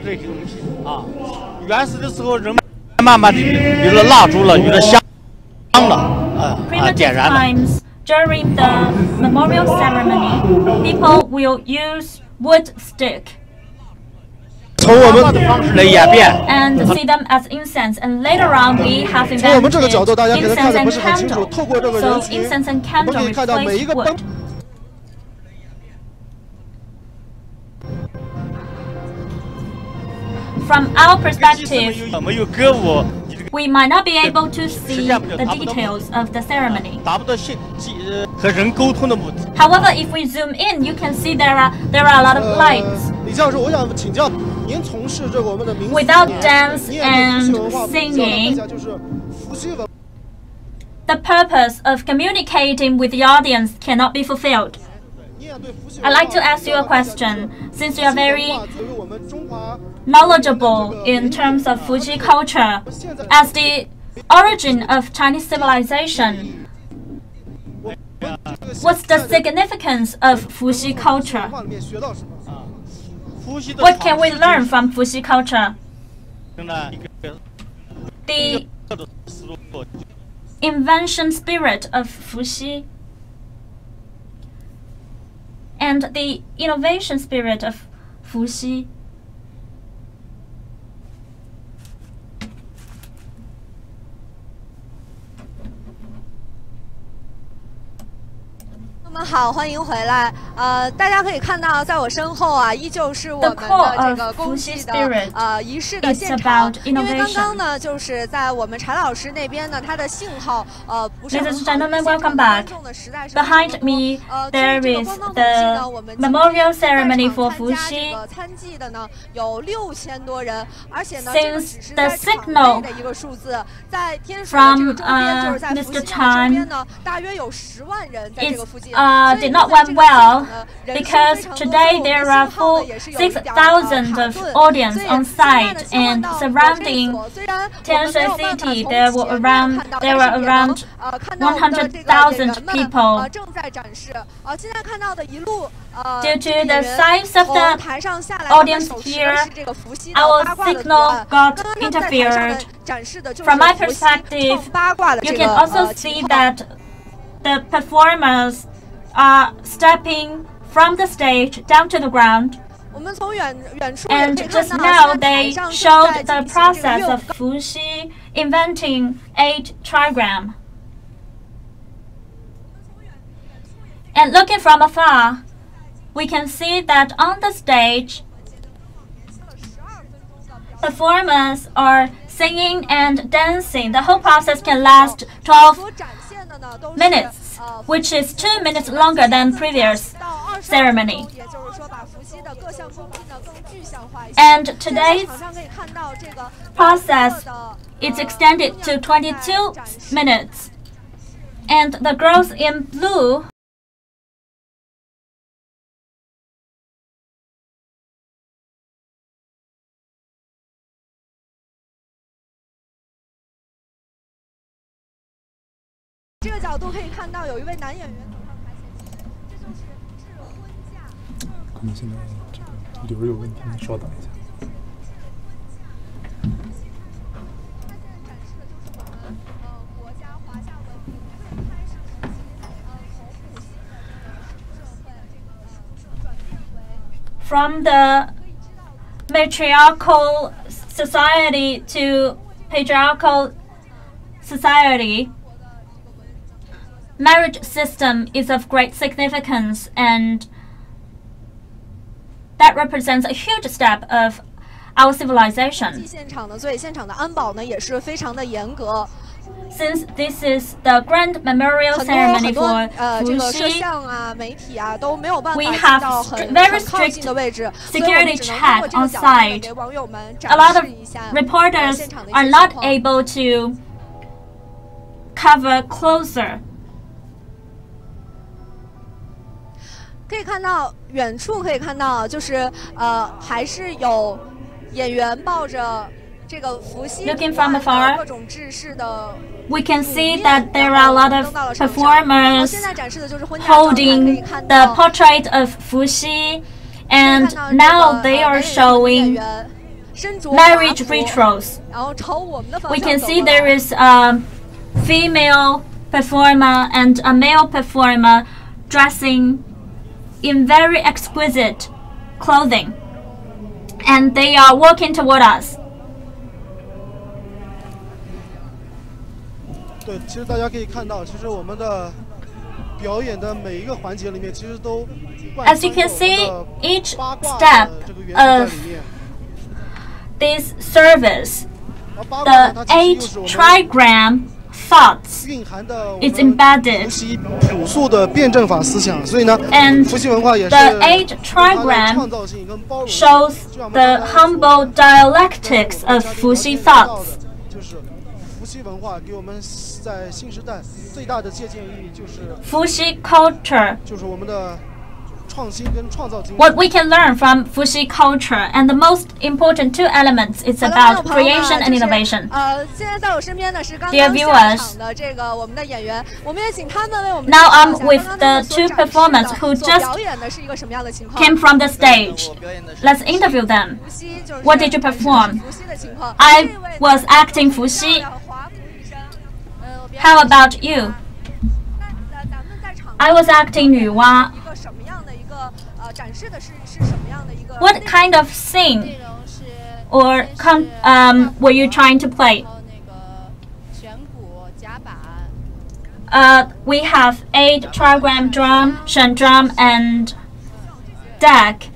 这些东西原始的时候人们慢慢的有了蜡烛了，有了香了，点燃了。 During the memorial ceremony, people will use wood stick and see them as incense. And later on, we have invented incense and candle. So incense and candle replace wood. From our perspective, we might not be able to see the details of the ceremony. However, if we zoom in, you can see there are a lot of lights. Without dance and singing, the purpose of communicating with the audience cannot be fulfilled. I'd like to ask you a question, since you are very knowledgeable in terms of Fuxi culture. As the origin of Chinese civilization, what's the significance of Fuxi culture? What can we learn from Fuxi culture? The invention spirit of Fuxi and the innovation spirit of Fuxi. 好，欢迎回来。大家可以看到，在我身后啊，依旧是我们的这个恭喜的仪式的现场。因为刚刚呢，就是在我们柴老师那边呢，他的信号不是很好。Ladies and gentlemen, welcome back. Behind me, there is the memorial ceremony for Fuxi. 参祭的呢有6000多人，而且呢， Since the signal 的一个数字，在天水的这个周边，就是在福西的周边呢，大约有10万人在这个附近。 did not went well because today there are 6,000 of audience on site, and surrounding Tianshui City there were around 100,000 people. Due to the size of the audience here, our signal got interfered. From my perspective, you can also see that the performers are stepping from the stage down to the ground. And just now they showed the process of Fuxi inventing 8 trigram. And looking from afar, we can see that on the stage, performers are singing and dancing. The whole process can last 12 minutes, which is 2 minutes longer than previous ceremony. And today's process is extended to 22 minutes. And the girls in blue 角度可以看到有一位男演员走上台前，这就是致婚嫁。可能现在这个流有问题，您稍等一下。From the matriarchal society to patriarchal society, marriage system is of great significance, and that represents a huge step of our civilization. 现场呢，所以现场的安保呢也是非常的严格。Since this is the grand memorial ceremony for Fuxi, we have very strict security check on site. A lot of reporters are not able to cover closer. 可以看到远处可以看到，就是还是有演员抱着。 Looking from afar, we can see that there are a lot of performers holding the portrait of Fuxi, and now they are showing marriage rituals. We can see there is a female performer and a male performer dressing in very exquisite clothing, and they are walking toward us. 对，其实大家可以看到，其实我们的表演的每一个环节里面，其实都 As you can see, each step of this service, the 8 trigram thoughts is embedded. 朴素的辩证法思想，所以呢， and 伏羲文化也是 the 8 trigram shows the humble dialectics of Fuxi thoughts. 伏羲文化给我们在新时代最大的借鉴意义就是 Fuxi culture. 就是我们的创新跟创造精神。 What we can learn from Fuxi culture, and the most important 2 elements, is about creation and innovation. 现在在我身边的是刚刚 Dear 下场的这个我们的演员，我们也请他们为我们 Now I'm with the 2 performers who just 表演的是一个什么样的情况 came from the stage. Let's interview them. 伏羲就是 What did you perform? 伏羲的情况 I was acting Fuxi. 华服一身 How about you? I was acting 女娲. 一个什么样的一个展示的是什么样的一个 What kind of scene or were you trying to play? We have 8 trigram drum, shen drum, and deck,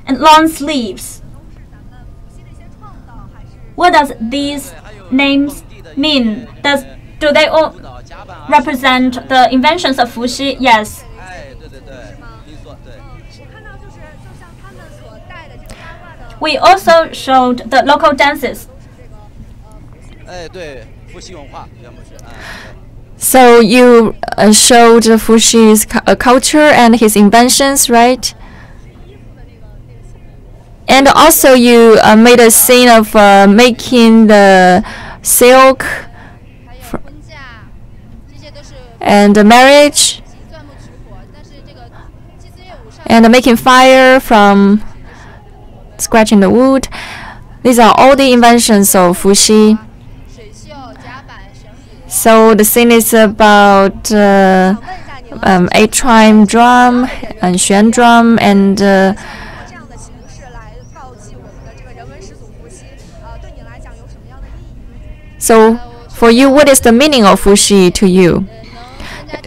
and long sleeves. What does these names mean? Do they all represent the inventions of Fuxi? Yes. We also showed the local dances. So you showed Fuxi's culture and his inventions, right? And also you made a scene of making the silk and the marriage and making fire from scratching the wood. These are all the inventions of Fuxi. So the scene is about 8-time drum and xuan drum and so for you, what is the meaning of Fuxi to you?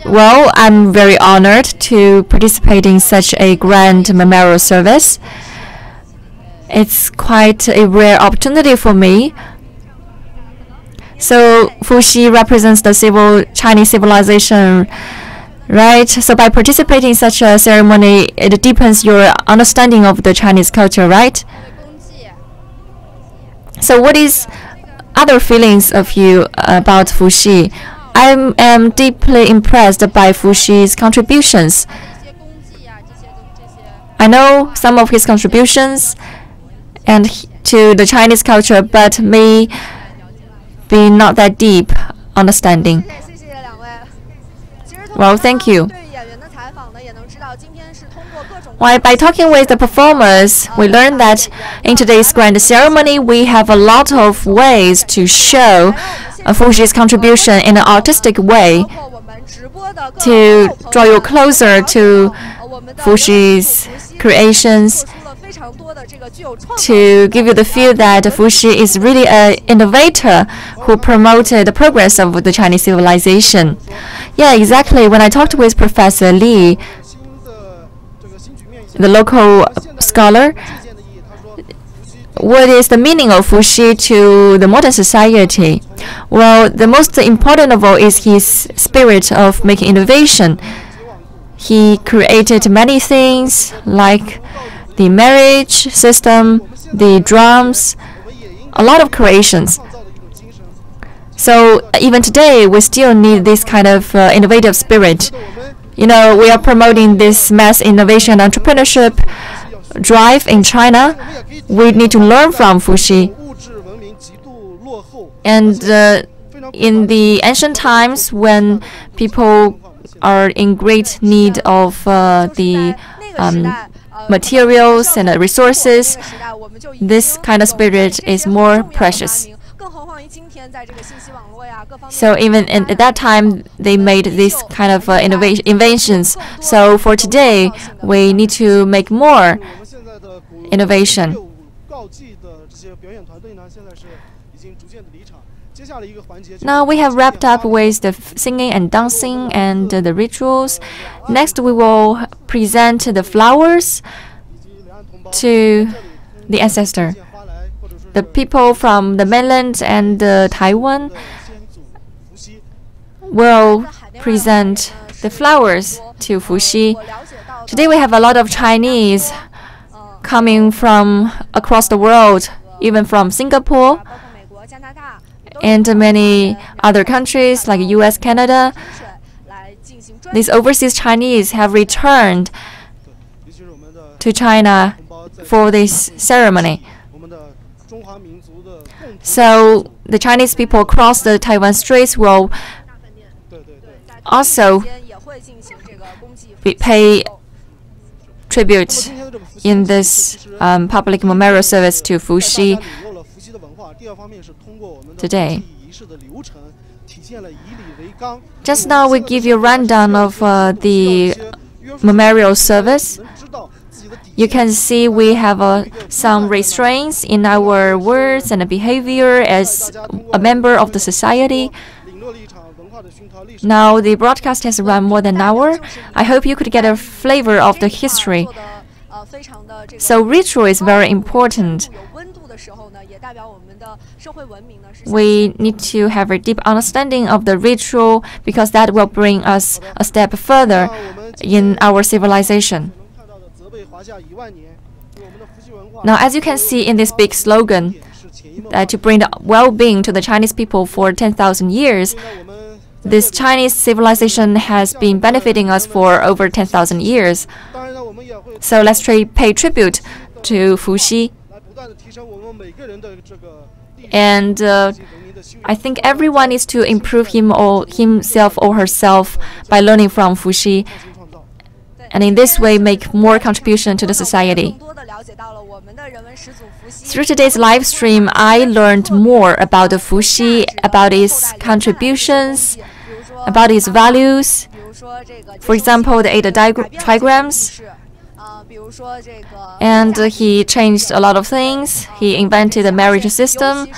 Well, I'm very honored to participate in such a grand memorial service. It's quite a rare opportunity for me. So Fuxi represents the Chinese civilization, right? So by participating in such a ceremony, it deepens your understanding of the Chinese culture, right? So what is other feelings of you about Fuxi? I am deeply impressed by Fuxi's contributions. I know some of his contributions and to the Chinese culture, but may be not that deep understanding. Well, thank you. Well, by talking with the performers, we learned that in today's grand ceremony, we have a lot of ways to show Fuxi's contribution in an artistic way to draw you closer to Fuxi's creations, to give you the feel that Fuxi is really an innovator who promoted the progress of the Chinese civilization. Yeah, exactly. When I talked with Professor Li, the local scholar, what is the meaning of Fuxi to the modern society? Well, the most important of all is his spirit of making innovation. He created many things like the marriage system, the drums, a lot of creations. So even today, we still need this kind of innovative spirit. You know, we are promoting this mass innovation and entrepreneurship drive in China. We need to learn from Fuxi. And in the ancient times, when people are in great need of the materials and resources, this kind of spirit is more precious. So even at that time, they made this kind of inventions. So for today, we need to make more innovation. Now we have wrapped up with the singing and dancing and the rituals. Next, we will present the flowers to the ancestor. The people from the mainland and Taiwan will present the flowers to Fuxi. Today we have a lot of Chinese coming from across the world, even from Singapore and many other countries like US, Canada. These overseas Chinese have returned to China for this ceremony. So the Chinese people across the Taiwan Straits will also pay tribute in this public memorial service to Fuxi today. Just now we give you a rundown of the memorial service. You can see we have some restraints in our words and behavior as a member of the society. Now the broadcast has run more than an hour. I hope you could get a flavor of the history. So ritual is very important. We need to have a deep understanding of the ritual because that will bring us a step further in our civilization. Now, as you can see in this big slogan, to bring the well-being to the Chinese people for 10,000 years, this Chinese civilization has been benefiting us for over 10,000 years. So let's pay tribute to Fuxi. And I think everyone needs to improve himself or herself by learning from Fuxi, and in this way make more contribution to the society. Through today's live stream, I learned more about the Fuxi, about his contributions, about his values. For example, the 8 trigrams. And he changed a lot of things. He invented the marriage system.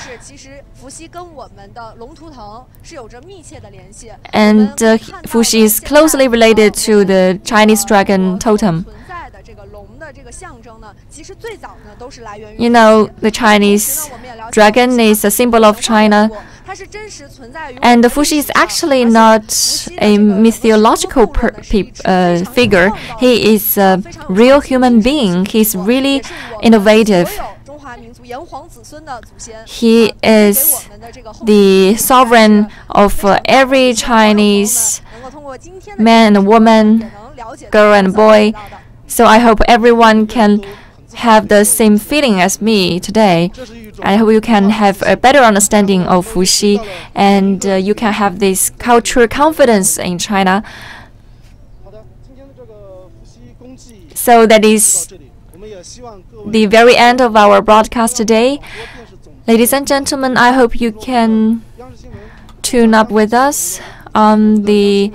And Fuxi is closely related to the Chinese dragon Totem. You know, the Chinese dragon is a symbol of China. And Fuxi is actually not a mythological figure. He is a real human being. He's really innovative. He is the sovereign of every Chinese man and woman, girl and boy. So I hope everyone can have the same feeling as me today. I hope you can have a better understanding of Fuxi and you can have this cultural confidence in China So that is the very end of our broadcast today. Ladies and gentlemen, I hope you can tune up with us on the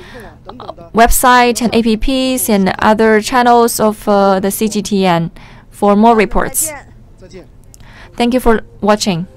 website and apps and other channels of the CGTN for more reports. Thank you for watching.